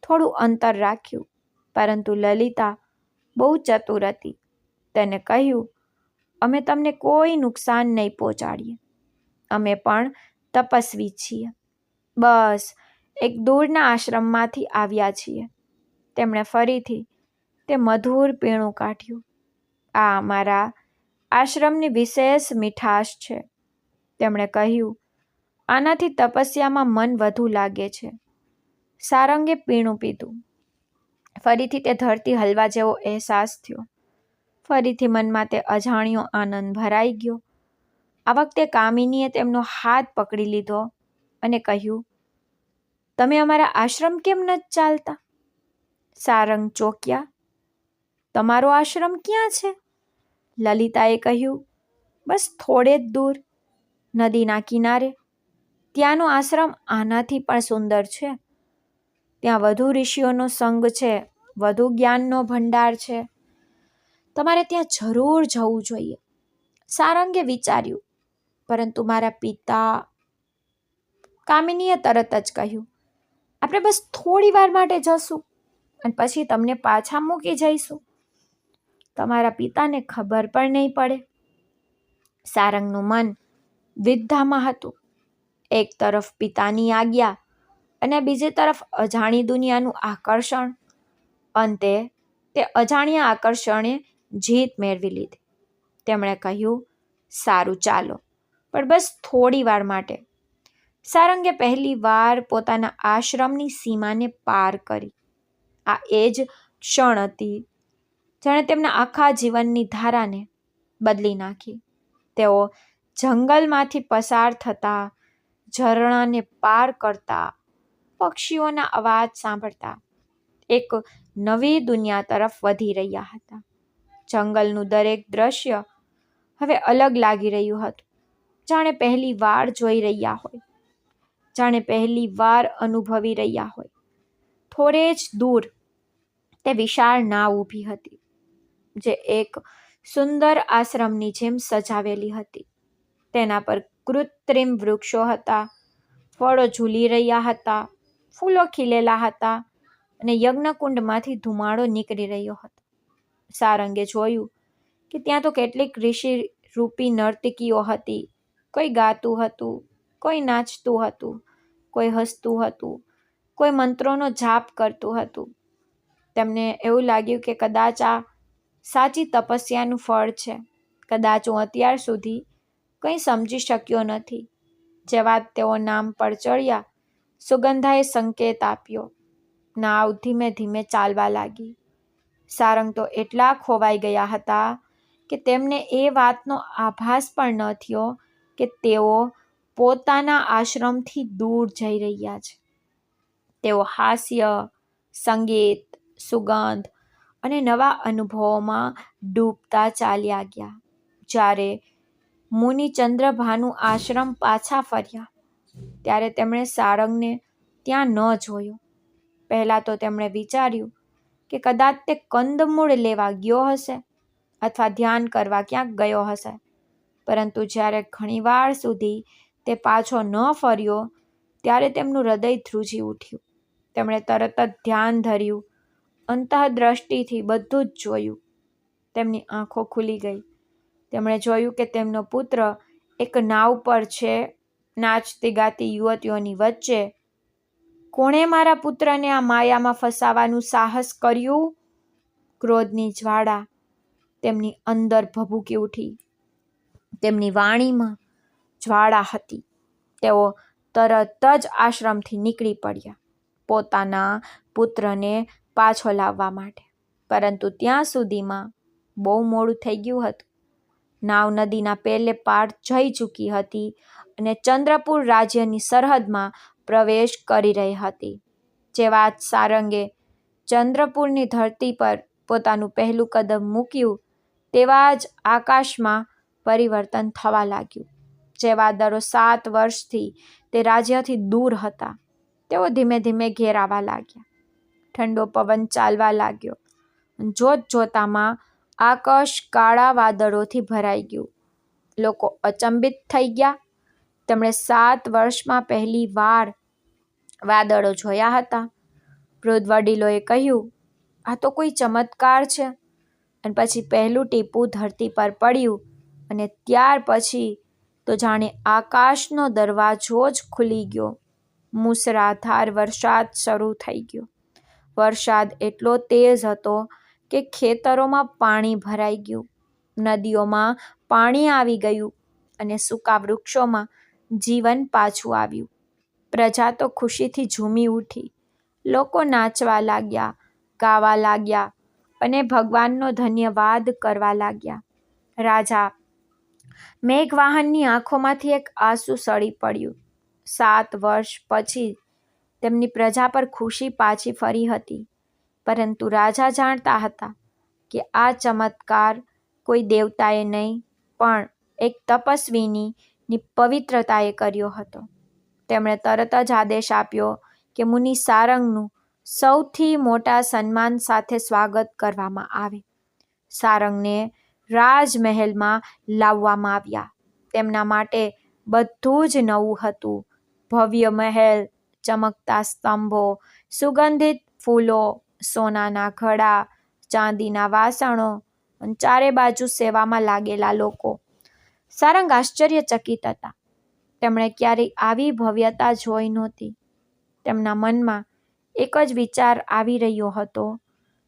Speaker 1: થોડું અંતર રાખ્યું. પરંતુ લલિતા બહુ ચતુર હતી. તેને કહ્યું, અમે તમને કોઈ નુકસાન નહીં પહોંચાડીએ. અમે પણ તપસ્વી છીએ. બસ એક દૂરના આશ્રમમાંથી આવ્યા છીએ. તેમણે ફરીથી તે મધુર પીણું કાઢ્યું. આ અમારા આશ્રમની વિશેષ મીઠાશ છે. તેમણે કહ્યું, આનાથી તપસ્યામાં મન વધુ લાગે છે. સારંગે પીણું પીધું. ફરીથી તે ધરતી હલવા જેવો અહેસાસ થયો. ફરીથી મનમાં તે અજાણ્યો આનંદ ભરાઈ ગયો. આ વખતે કામિનીએ તેમનો હાથ પકડી લીધો અને કહ્યું, તમે અમારા આશ્રમ કેમ નથી ચાલતા? સારંગ ચોંક્યા. તમારો આશ્રમ ક્યાં છે? લલિતાએ કહ્યું, બસ થોડે જ દૂર, નદીના કિનારે. ત્યાંનો આશ્રમ આનાથી પણ સુંદર છે. ત્યાં વધુ ઋષિઓનો સંગ છે, વધુ જ્ઞાનનો ભંડાર છે. તમારે ત્યાં જરૂર જવું જોઈએ. સારંગે વિચાર્યું, પરંતુ મારા પિતા... કામિનીએ તરત જ કહ્યું, આપણે બસ થોડી વાર માટે જશું અને પછી તમને પાછા મૂકી જઈશું. તમારા પિતાને ખબર પણ નહીં પડે. સારંગનું મન દ્વિધામાં હતું. એક તરફ પિતાની આજ્ઞા અને બીજી તરફ અજાણી દુનિયાનું આકર્ષણ. અંતે તે અજાણ્યા આકર્ષણે જીત મેળવી લીધી. તેમણે કહ્યું, સારું ચાલો, પણ બસ થોડી વાર માટે. સારંગે પહેલી વાર પોતાના આશ્રમની સીમાને પાર કરી. આ એ જ ક્ષણ હતી જેણે તેમના આખા જીવનની ધારાને બદલી નાખી. તેઓ જંગલમાંથી પસાર થતા, ઝરણાને પાર કરતા, પક્ષીઓના અવાજ સાંભળતા એક નવી દુનિયા તરફ વધી રહ્યા હતા. જંગલનું દરેક દ્રશ્ય હવે અલગ લાગી રહ્યું હતું. જાણે પહેલી વાર જોઈ રહ્યા હોય, જાણે પહેલી વાર અનુભવી રહ્યા હોય. થોડે જ દૂર તે વિશાળ નાવ ઊભી હતી, જે એક સુંદર આશ્રમની જેમ સજાવેલી હતી. તેના પર કૃત્રિમ વૃક્ષો હતા, ફળો ઝૂલી રહ્યા હતા, ફૂલો ખીલેલા હતા અને યજ્ઞકુંડમાંથી ધુમાડો નીકળી રહ્યો હતો. સારંગે જોયું કે ત્યાં તો કેટલીક ઋષિ રૂપી નર્તકીઓ હતી. કોઈ ગાતું હતું, કોઈ નાચતું હતું, કોઈ હસતું હતું, કોઈ મંત્રોનો જાપ કરતું હતું. તેમને એવું લાગ્યું કે કદાચ આ સાચી તપસ્યાનું ફળ છે. કદાચ હું અત્યાર સુધી કંઈ સમજી શક્યો નથી. જેવા તેઓ નામ પર ચડ્યા, સુગંધાએ સંકેત આપ્યો. નાવ ધીમે ધીમે ચાલવા લાગી. સારંગ તો એટલા ખોવાઈ ગયા હતા કે તેમને એ વાતનો આભાસ પણ ન થયો કે તેઓ પોતાના આશ્રમથી દૂર જઈ રહ્યા છે. તેઓ હાસ્ય, સંગીત, સુગંધ અને નવા અનુભવોમાં ડૂબતા ચાલ્યા ગયા. જ્યારે મુનિ ચંદ્રભાનુ આશ્રમ પાછા ફર્યા, ત્યારે તેમણે સારંગને ત્યાં ન જોયો. પહેલાં તો તેમણે વિચાર્યું કે કદાચ તે કંદમૂળ લેવા ગયો હશે અથવા ધ્યાન કરવા ક્યાંક ગયો હશે. પરંતુ જ્યારે ઘણીવાર સુધી તે પાછો ન ફર્યો, ત્યારે તેમનું હૃદય ધ્રુજી ઉઠ્યું. તેમણે તરત જ ધ્યાન ધર્યું, અંતઃદ્રષ્ટિથી બધું જ જોયું. તેમની આંખો ખુલી ગઈ. તેમણે જોયું કે તેમનો પુત્ર એક નાવ પર છે, નાચતી ગાતી યુવતીઓની વચ્ચે. કોણે મારા પુત્રને આ માયામાં ફસાવાનું સાહસ કર્યું? ક્રોધની જ્વાળા તેમની અંદર ભભૂકી ઉઠી. તેમની વાણીમાં જ્વાળા હતી. તેઓ તરત જ આશ્રમથી નીકળી પડ્યા. પોતાના પુત્રને પાછો લાવવા માટે. પરંતુ ત્યાં સુધીમાં બહુ મોડું થઈ ગયું હતું. નાવ નદીના પેલે પાર જઈ ચૂકી હતી અને ચંદ્રપુર રાજ્યની સરહદમાં પ્રવેશ કરી રહી હતી. જેવા જ સારંગે ચંદ્રપુરની ધરતી પર પોતાનું પહેલું કદમ મૂક્યું તેવા જ આકાશમાં પરિવર્તન થવા લાગ્યું. જે વાદળો 7 વર્ષથી તે રાજ્યથી દૂર હતા તેઓ ધીમે ધીમે ઘેર આવવા લાગ્યા. ઠંડો પવન ચાલવા લાગ્યો. જોત જોતામાં આકાશ કાળા વાદળોથી ભરાઈ ગયું. લોકો અચંબિત થઈ ગયા. તેમણે 7 વર્ષમાં પહેલી વાર વાદળો જોયા હતા. વૃદ્ધ વડીલોએ કહ્યું, આ તો કોઈ ચમત્કાર છે. અને પછી પહેલું ટીપું ધરતી પર પડ્યું અને ત્યાર પછી તો જાણે આકાશનો દરવાજો જ ખુલી ગયો. મુસળાધાર વરસાદ શરૂ થઈ ગયો. વરસાદ એટલો તેજ હતો કે ખેતરોમાં પાણી ભરાઈ ગયું, નદીઓમાં પાણી આવી ગયું અને સૂકા વૃક્ષોમાં જીવન પાછું આવ્યું. પ્રજા તો ખુશીથી ઝૂમી ઉઠી. લોકો નાચવા લાગ્યા, ગાવા લાગ્યા અને ભગવાનનો ધન્યવાદ કરવા લાગ્યા. રાજા મેઘવાહનની આંખોમાંથી એક આંસુ સળી પડ્યું. 7 વર્ષ પછી તેમની પ્રજા પર ખુશી પાછી ફરી હતી. પરંતુ રાજા જાણતા હતા કે આ ચમત્કાર કોઈ દેવતાએ નહીં પણ એક તપસ્વીની પવિત્રતાએ કર્યો હતો. તેમણે તરત જ આદેશ આપ્યો કે મુનિ સારંગનું સૌથી મોટા સન્માન સાથે સ્વાગત કરવામાં આવે. સારંગને રાજમહેલમાં લાવવામાં આવ્યા. તેમના માટે બધું જ નવું હતું. ભવ્ય મહેલ, ચમકતા સ્તંભો, સુગંધિત ફૂલો, સોનાના ઘડા, ચાંદીના વાસણો અને ચારે બાજુ સેવામાં લાગેલા લોકો. સારંગ આશ્ચર્યચકિત હતા. તેમણે ક્યારેય આવી ભવ્યતા જોઈ નહોતી. તેમના મનમાં એક જ વિચાર આવી રહ્યો હતો,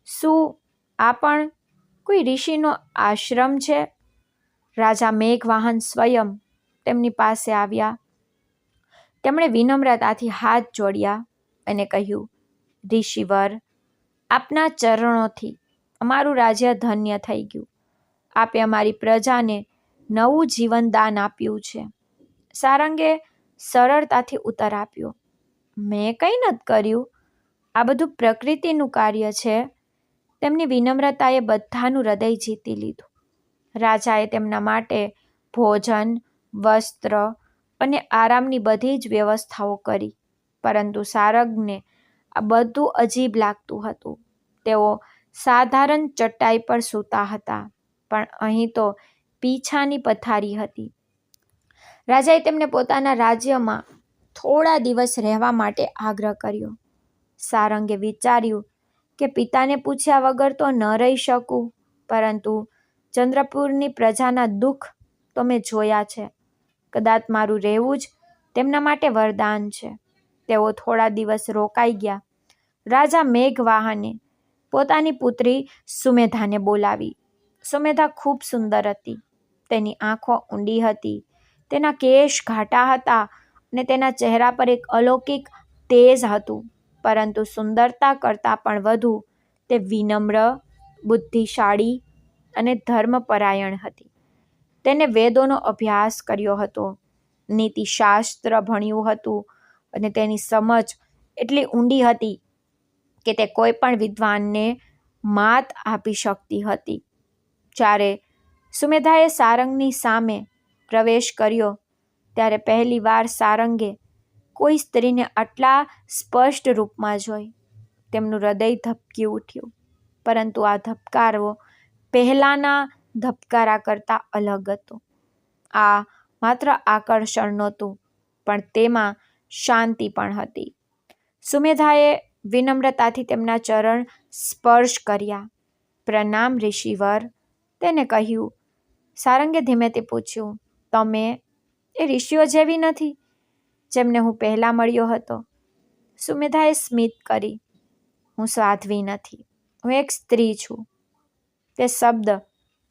Speaker 1: શું આ પણ કોઈ ઋષિનો આશ્રમ છે? રાજા મેઘવાહન સ્વયં તેમની પાસે આવ્યા. તેમણે વિનમ્રતાથી હાથ જોડ્યા અને કહ્યું, ઋષિવર, આપના ચરણોથી અમારું રાજ્ય ધન્ય થઈ ગયું. આપે અમારી પ્રજાને નવું જીવનદાન આપ્યું છે. સારંગે સરળતાથી ઉત્તર આપ્યો, મેં કંઈ નથી કર્યું. આ બધું પ્રકૃતિનું કાર્ય છે. તેમની વિનમ્રતાએ બધાનું હૃદય જીતી લીધું. રાજાએ તેમના માટે ભોજન, વસ્ત્ર અને આરામની બધી જ વ્યવસ્થાઓ કરી. પરંતુ સારંગને આ બધું અજીબ લાગતું હતું. તેઓ સાધારણ ચટાઈ પર સૂતા હતા, પણ અહીં તો પીછાની પથારી હતી. રાજાએ તેમને પોતાના રાજ્યમાં થોડા દિવસ રહેવા માટે આગ્રહ કર્યો. સારંગે વિચાર્યું કે પિતાને પૂછ્યા વગર તો ન રહી શકું, પરંતુ ચંદ્રપુરની પ્રજાના દુઃખ તો મેં જોયા છે. કદાચ મારું રહેવું જ તેમના માટે વરદાન છે. તેઓ થોડા દિવસ રોકાઈ ગયા. રાજા મેઘવાહને પોતાની પુત્રી સુમેધાને બોલાવી. સુમેધા ખૂબ સુંદર હતી. તેની આંખો ઊંડી હતી, તેના કેશ ઘાટા હતા અને તેના ચહેરા પર એક અલૌકિક તેજ હતું. પરંતુ સુંદરતા કરતાં પણ વધુ તે વિનમ્ર, બુદ્ધિશાળી અને ધર્મપરાયણ હતી. તેને વેદોનો અભ્યાસ કર્યો હતો, નીતિશાસ્ત્ર ભણ્યું હતું અને તેની સમજ એટલી ઊંડી હતી કે તે કોઈ પણ વિદ્વાનને માત આપી શકતી હતી. જ્યારે સુમેધાએ સારંગની સામે પ્રવેશ કર્યો ત્યારે પહેલીવાર સારંગે કોઈ સ્ત્રીને આટલા સ્પષ્ટ રૂપમાં જોઈ. તેમનું હૃદય ધબકી ઉઠ્યું. પરંતુ આ ધબકારો પહેલાંના ધબકારા કરતાં અલગ હતો. આ માત્ર આકર્ષણ નહોતું, પણ તેમાં શાંતિ પણ હતી. સુમેધાએ વિનમ્રતાથી તેમના ચરણ સ્પર્શ કર્યા. પ્રણામ ઋષિવર, તેને કહ્યું. સારંગે ધીમેથી પૂછ્યું, તમે એ ઋષિઓ જેવી નથી જેમને હું પહેલાં મળ્યો હતો? સુમેધાએ સ્મિત કરી, હું સાધ્વી નથી, હું એક સ્ત્રી છું. તે શબ્દ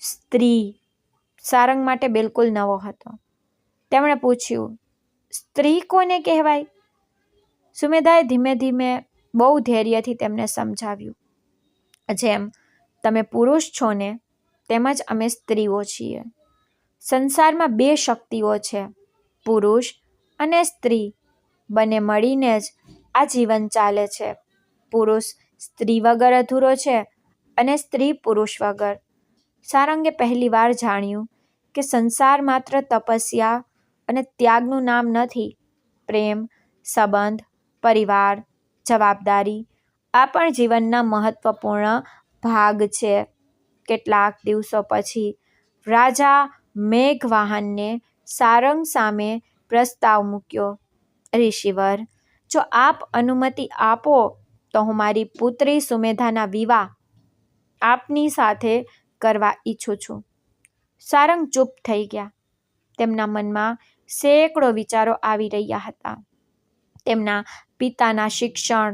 Speaker 1: સ્ત્રી સારંગ માટે બિલકુલ નવો હતો. તેમણે પૂછ્યું, સ્ત્રી કોને કહેવાય? સુમેધાએ ધીમે ધીમે બહુ ધૈર્યથી તેમને સમજાવ્યું, જેમ તમે પુરુષ છો ને તેમજ અમે સ્ત્રીઓ છીએ. સંસારમાં 2 શક્તિઓ છે, પુરુષ અને સ્ત્રી. બંને મળીને જ આ જીવન ચાલે છે. પુરુષ સ્ત્રી વગર અધૂરો છે અને સ્ત્રી પુરુષ વગર. સારંગે પહેલીવાર જાણ્યું કે સંસાર માત્ર તપસ્યા અને ત્યાગનું નામ નથી. પ્રેમ, સંબંધ, પરિવાર, જવાબદારી આ પણ જીવનના મહત્વપૂર્ણ ભાગ છે. કેટલાક દિવસો પછી રાજા મેઘવાહનને સારંગ સામે પ્રસ્તાવ મૂક્યો. ઋષિવર, જો આપ અનુમતિ આપો તો હું મારી પુત્રી સુમેધાના વિવાહ આપની સાથે કરવા ઈચ્છું છું. સારંગ ચૂપ થઈ ગયા. તેમના મનમાં સેંકડો વિચારો આવી રહ્યા હતા. તેમના પિતાના શિક્ષણ,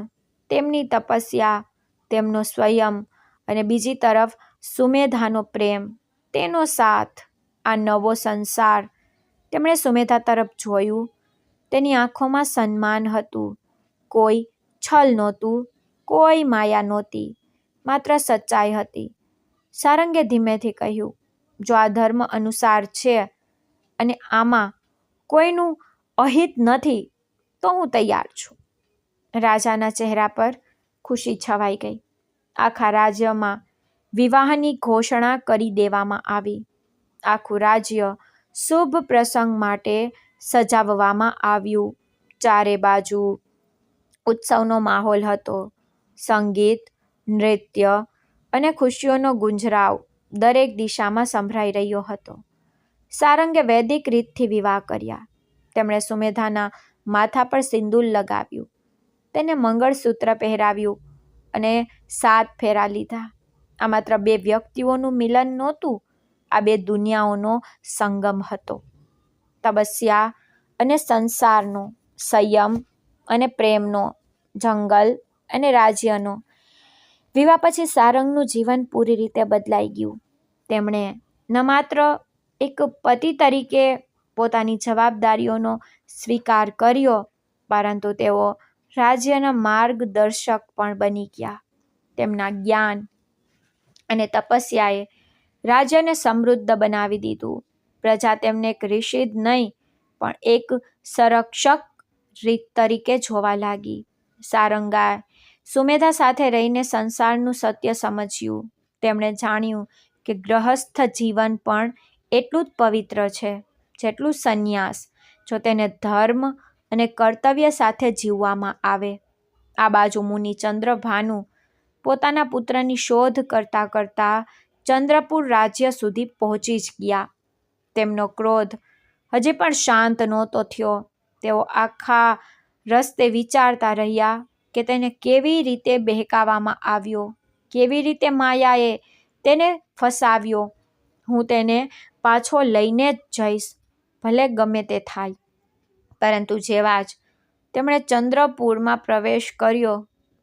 Speaker 1: તેમની તપસ્યા, તેમનો સ્વયં અને બીજી તરફ સુમેધાનો પ્રેમ, તેનો સાથ, આ નવો સંસાર. તેમણે સુમેધા તરફ જોયું. તેની આંખોમાં સન્માન હતું. કોઈ છલ નહોતું, કોઈ માયા નહોતી, માત્ર સચ્ચાઈ હતી. સારંગે ધીમેથી કહ્યું, જો આ ધર્મ અનુસાર છે અને આમાં કોઈનું અહિત નથી તો હું તૈયાર છું. રાજાના ચહેરા પર ખુશી છવાઈ ગઈ. આખા રાજ્યમાં વિવાહની ઘોષણા કરી દેવામાં આવી. આખું રાજ્ય શુભ પ્રસંગ માટે સજાવવામાં આવ્યું. ચારે બાજુ ઉત્સવનો માહોલ હતો. સંગીત, નૃત્ય અને ખુશીઓનો ગુંજરાવ દરેક દિશામાં સંભળાઈ રહ્યો હતો. સારંગે વૈદિક રીતથી વિવાહ કર્યા. તેમણે સુમેધાના માથા પર સિંદૂર લગાવ્યું, તેને મંગળસૂત્ર પહેરાવ્યું અને 7 ફેરા લીધા. આ માત્ર 2 વ્યક્તિઓનું મિલન નહોતું, આ 2 દુનિયાઓનો સંગમ હતો. તપસ્યા અને સંસારનો, સંયમ અને પ્રેમનો, જંગલ અને રાજ્યનો. વિવાહ પછી સારંગનું જીવન પૂરી રીતે બદલાઈ ગયું. તેમણે ન માત્ર એક પતિ તરીકે પોતાની જવાબદારીઓનો સ્વીકાર કર્યો, પરંતુ તેઓ રાજ્યના માર્ગદર્શક પણ બની ગયા. તેમના જ્ઞાન અને તપસ્યાએ રાજ્યને સમૃદ્ધ બનાવી દીધું. પ્રજા તેમને એક ઋષિ જ નહીં પણ એક સંરક્ષક તરીકે જોવા લાગી. સારંગાએ સુમેધા સાથે રહીને સંસારનું સત્ય સમજ્યું. તેમણે જાણ્યું કે ગૃહસ્થ જીવન પણ એટલું જ પવિત્ર છે જેટલું સંન્યાસ, જો તેને ધર્મ અને કર્તવ્ય સાથે જીવવામાં આવે. આ બાજુ મુનિ ચંદ્રભાનુ પોતાના પુત્રની શોધ કરતા કરતા ચંદ્રપુર રાજ્ય સુધી પહોંચી જ ગયા. તેમનો ક્રોધ હજી પણ શાંત નહોતો થયો. તેઓ આખા રસ્તે વિચારતા રહ્યા કે તેને કેવી રીતે બહેકાવવામાં આવ્યો, કેવી રીતે માયાએ તેને ફસાવ્યો. હું તેને પાછો લઈને જ જઈશ, ભલે ગમે તે થાય. પરંતુ જેવા જ તેમણે ચંદ્રપુરમાં પ્રવેશ કર્યો,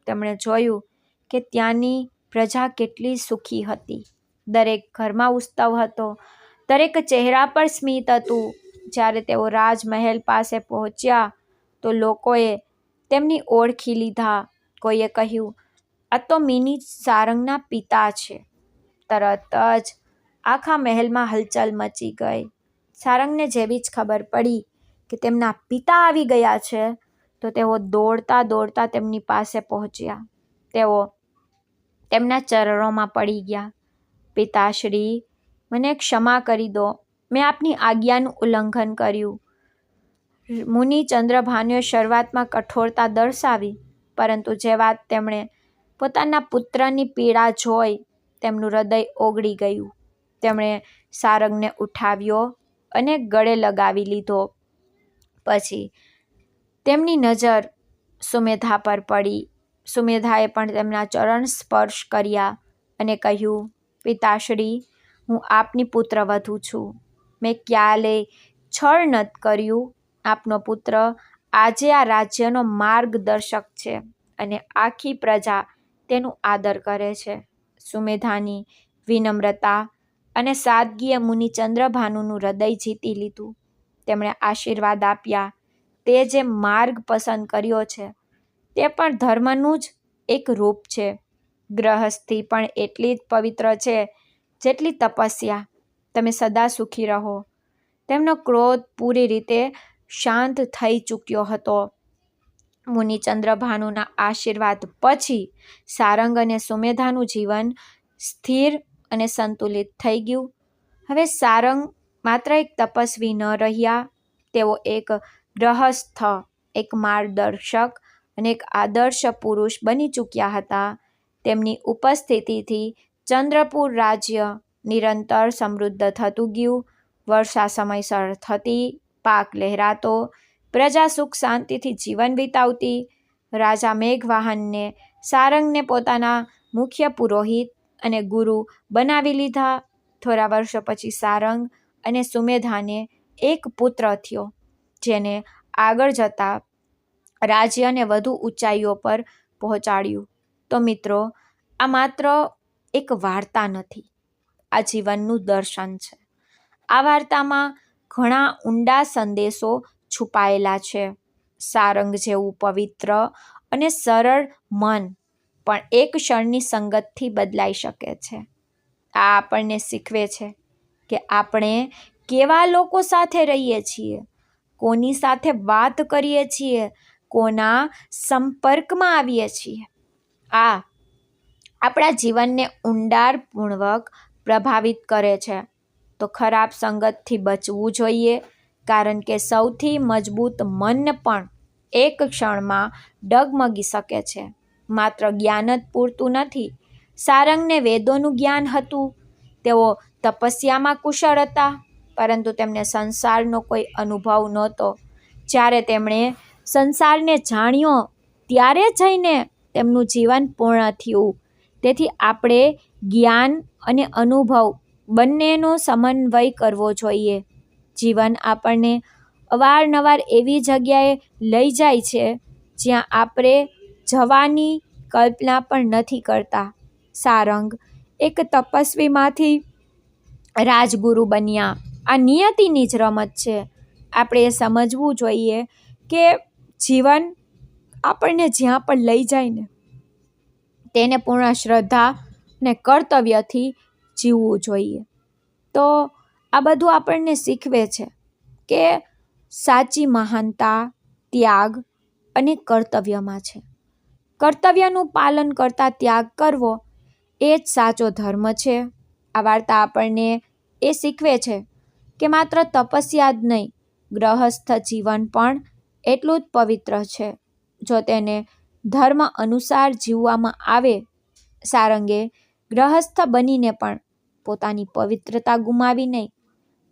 Speaker 1: તેમણે જોયું કે ત્યાંની પ્રજા કેટલી સુખી હતી. દરેક ઘરમાં ઉત્સવ હતો, દરેક ચહેરા પર સ્મિત હતું. જ્યારે તેઓ રાજમહેલ પાસે પહોંચ્યા તો લોકોએ તેમને ઓળખી લીધા. કોઈએ કહ્યું, આ તો મિની સારંગના પિતા છે. તરત જ આખા મહેલમાં હલચલ મચી ગઈ. સારંગને જેવી જ ખબર પડી કે તેમના પિતા આવી ગયા છે તો તેઓ દોડતા દોડતા તેમની પાસે પહોંચ્યા. તેઓ તેમના ચરણોમાં પડી ગયા. પિતાશ્રી, મને ક્ષમા કરી દો, મેં આપની આજ્ઞાનું ઉલ્લંઘન કર્યું. મુનિ ચંદ્રભાનુએ શરૂઆતમાં કઠોરતા દર્શાવી, પરંતુ જેવા તેમણે પોતાના પુત્રની પીડા જોઈ, તેમનું હૃદય ઓગળી ગયું. તેમણે સારંગને ઉઠાવ્યો અને ગળે લગાવી લીધો. પછી તેમની નજર સુમેધા પર પડી. સુમેધાએ પણ તેમના ચરણ સ્પર્શ કર્યા અને કહ્યું, પિતાશ્રી, હું આપની પુત્રવધુ છું. મેં ક્યારેય છળ નથી કર્યું. આપનો પુત્ર આજે આ રાજ્યનો માર્ગદર્શક છે અને આખી પ્રજા તેનું આદર કરે છે. સુમેધાની વિનમ્રતા અને સાદગીએ મુનિ ચંદ્રભાનુનું હૃદય જીતી લીધું. તેમણે આશીર્વાદ આપ્યા, તે જે માર્ગ પસંદ કર્યો છે તે પણ ધર્મનું જ એક રૂપ છે. ગ્રહસ્થી પણ એટલી જ પવિત્ર છે જેટલી તપસ્યા. તમે સદા સુખી રહો. તેમનો ક્રોધ પૂરી રીતે શાંત થઈ ચૂક્યો હતો. મુનિ ચંદ્રભાનુના આશીર્વાદ પછી સારંગ અને સુમેધાનું જીવન સ્થિર અને સંતુલિત થઈ ગયું. હવે સારંગ માત્ર એક તપસ્વી ન રહ્યા, તેઓ એક ગ્રહસ્થ, એક માર્ગદર્શક અને એક આદર્શ પુરુષ બની ચૂક્યા હતા. તેમની ઉપસ્થિતિથી ચંદ્રપુર રાજ્ય નિરંતર સમૃદ્ધ થતું ગયું. વર્ષા સમયસર થતી, પાક લહેરાતો, પ્રજા સુખ શાંતિથી જીવન વિતાવતી. રાજા મેઘવાહનને સારંગને પોતાના મુખ્ય પુરોહિત અને ગુરુ બનાવી લીધા. થોડા વર્ષો પછી સારંગ અને સુમેધાને એક પુત્ર થયો, જેને આગળ જતા રાજ્યને વધુ ઊંચાઈઓ પર પહોંચાડ્યું. તો મિત્રો, આ માત્ર એક વાર્તા નથી, આ જીવનનું દર્શન છે. આ વાર્તામાં ઘણા ઊંડા સંદેશો છુપાયેલા છે. સારંગ જેવું પવિત્ર અને સરળ મન પણ એક ક્ષણની સંગતથી બદલાઈ શકે છે. આ આપણને શીખવે છે કે આપણે કેવા લોકો સાથે રહીએ છીએ, કોની સાથે વાત કરીએ છીએ, કોના સંપર્કમાં આવીએ છીએ. આ આપણા જીવનને ઊંડાણપૂર્વક પ્રભાવિત કરે છે. તો ખરાબ સંગતથી બચવું જોઈએ, કારણ કે સૌથી મજબૂત મન પણ એક ક્ષણમાં ડગમગી શકે છે. માત્ર જ્ઞાન જ પૂરતું નથી. સારંગને વેદોનું જ્ઞાન હતું, તેઓ તપસ્યામાં કુશળ હતા, પરંતુ તેમને સંસારનો કોઈ અનુભવ નહોતો. જ્યારે તેમણે સંસારને જાણ્યો, ત્યારે જઈને તેમનું જીવન પૂર્ણ થયું. તેથી આપણે જ્ઞાન અને અનુભવ બંનેનો સમન્વય કરવો જોઈએ. જીવન આપણને અવારનવાર એવી જગ્યાએ લઈ જાય છે જ્યાં આપણે જવાની કલ્પના પણ નથી કરતા. સારંગ એક તપસ્વીમાંથી રાજગુરુ બન્યા. આ નિયતિની જ રમત છે. આપણે એ સમજવું જોઈએ કે જીવન આપણને જ્યાં પણ લઈ જાય ને, તેને પૂર્ણ શ્રદ્ધા અને કર્તવ્યથી જીવવું જોઈએ. તો આ બધું આપણને શીખવે છે કે સાચી મહાનતા ત્યાગ અને કર્તવ્યમાં છે. કર્તવ્યનું પાલન કરતા ત્યાગ કરવો એ જ સાચો ધર્મ છે. આ વાર્તા આપણને એ શીખવે છે કે માત્ર તપસ્યા જ નહીં, ગ્રહસ્થ જીવન પણ એટલું જ પવિત્ર છે, જો તેને ધર્મ અનુસાર જીવવામાં આવે. સારંગે ગ્રહસ્થ બનીને પણ પોતાની પવિત્રતા ગુમાવી નહીં,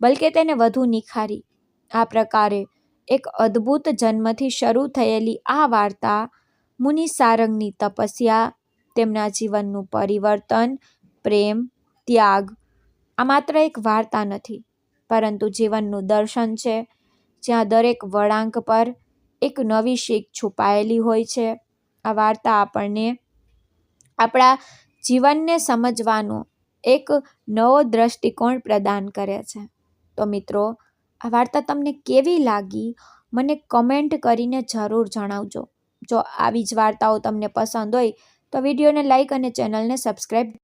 Speaker 1: બલકે તેને વધુ નિખારી. આ પ્રકારે એક અદ્ભુત જન્મથી શરૂ થયેલી આ વાર્તા મુનિ સારંગની તપસ્યા, તેમના જીવનનું પરિવર્તન, પ્રેમ, ત્યાગ, આ માત્ર એક વાર્તા નથી, પરંતુ જીવનનું દર્શન છે, જ્યાં દરેક વળાંક પર એક નવી શીખ છુપાયેલી હોય છે. આ વાર્તા આપણને આપણા જીવનને સમજવાનો એક નવો દ્રષ્ટિકોણ પ્રદાન કરે છે. તો મિત્રો, આ વાર્તા તમને કેવી લાગી, મને કમેન્ટ કરીને જરૂર જણાવજો. જો આવી જ વાર્તાઓ તમને પસંદ હોય તો વિડીયોને લાઈક અને ચેનલને સબસ્ક્રાઈબ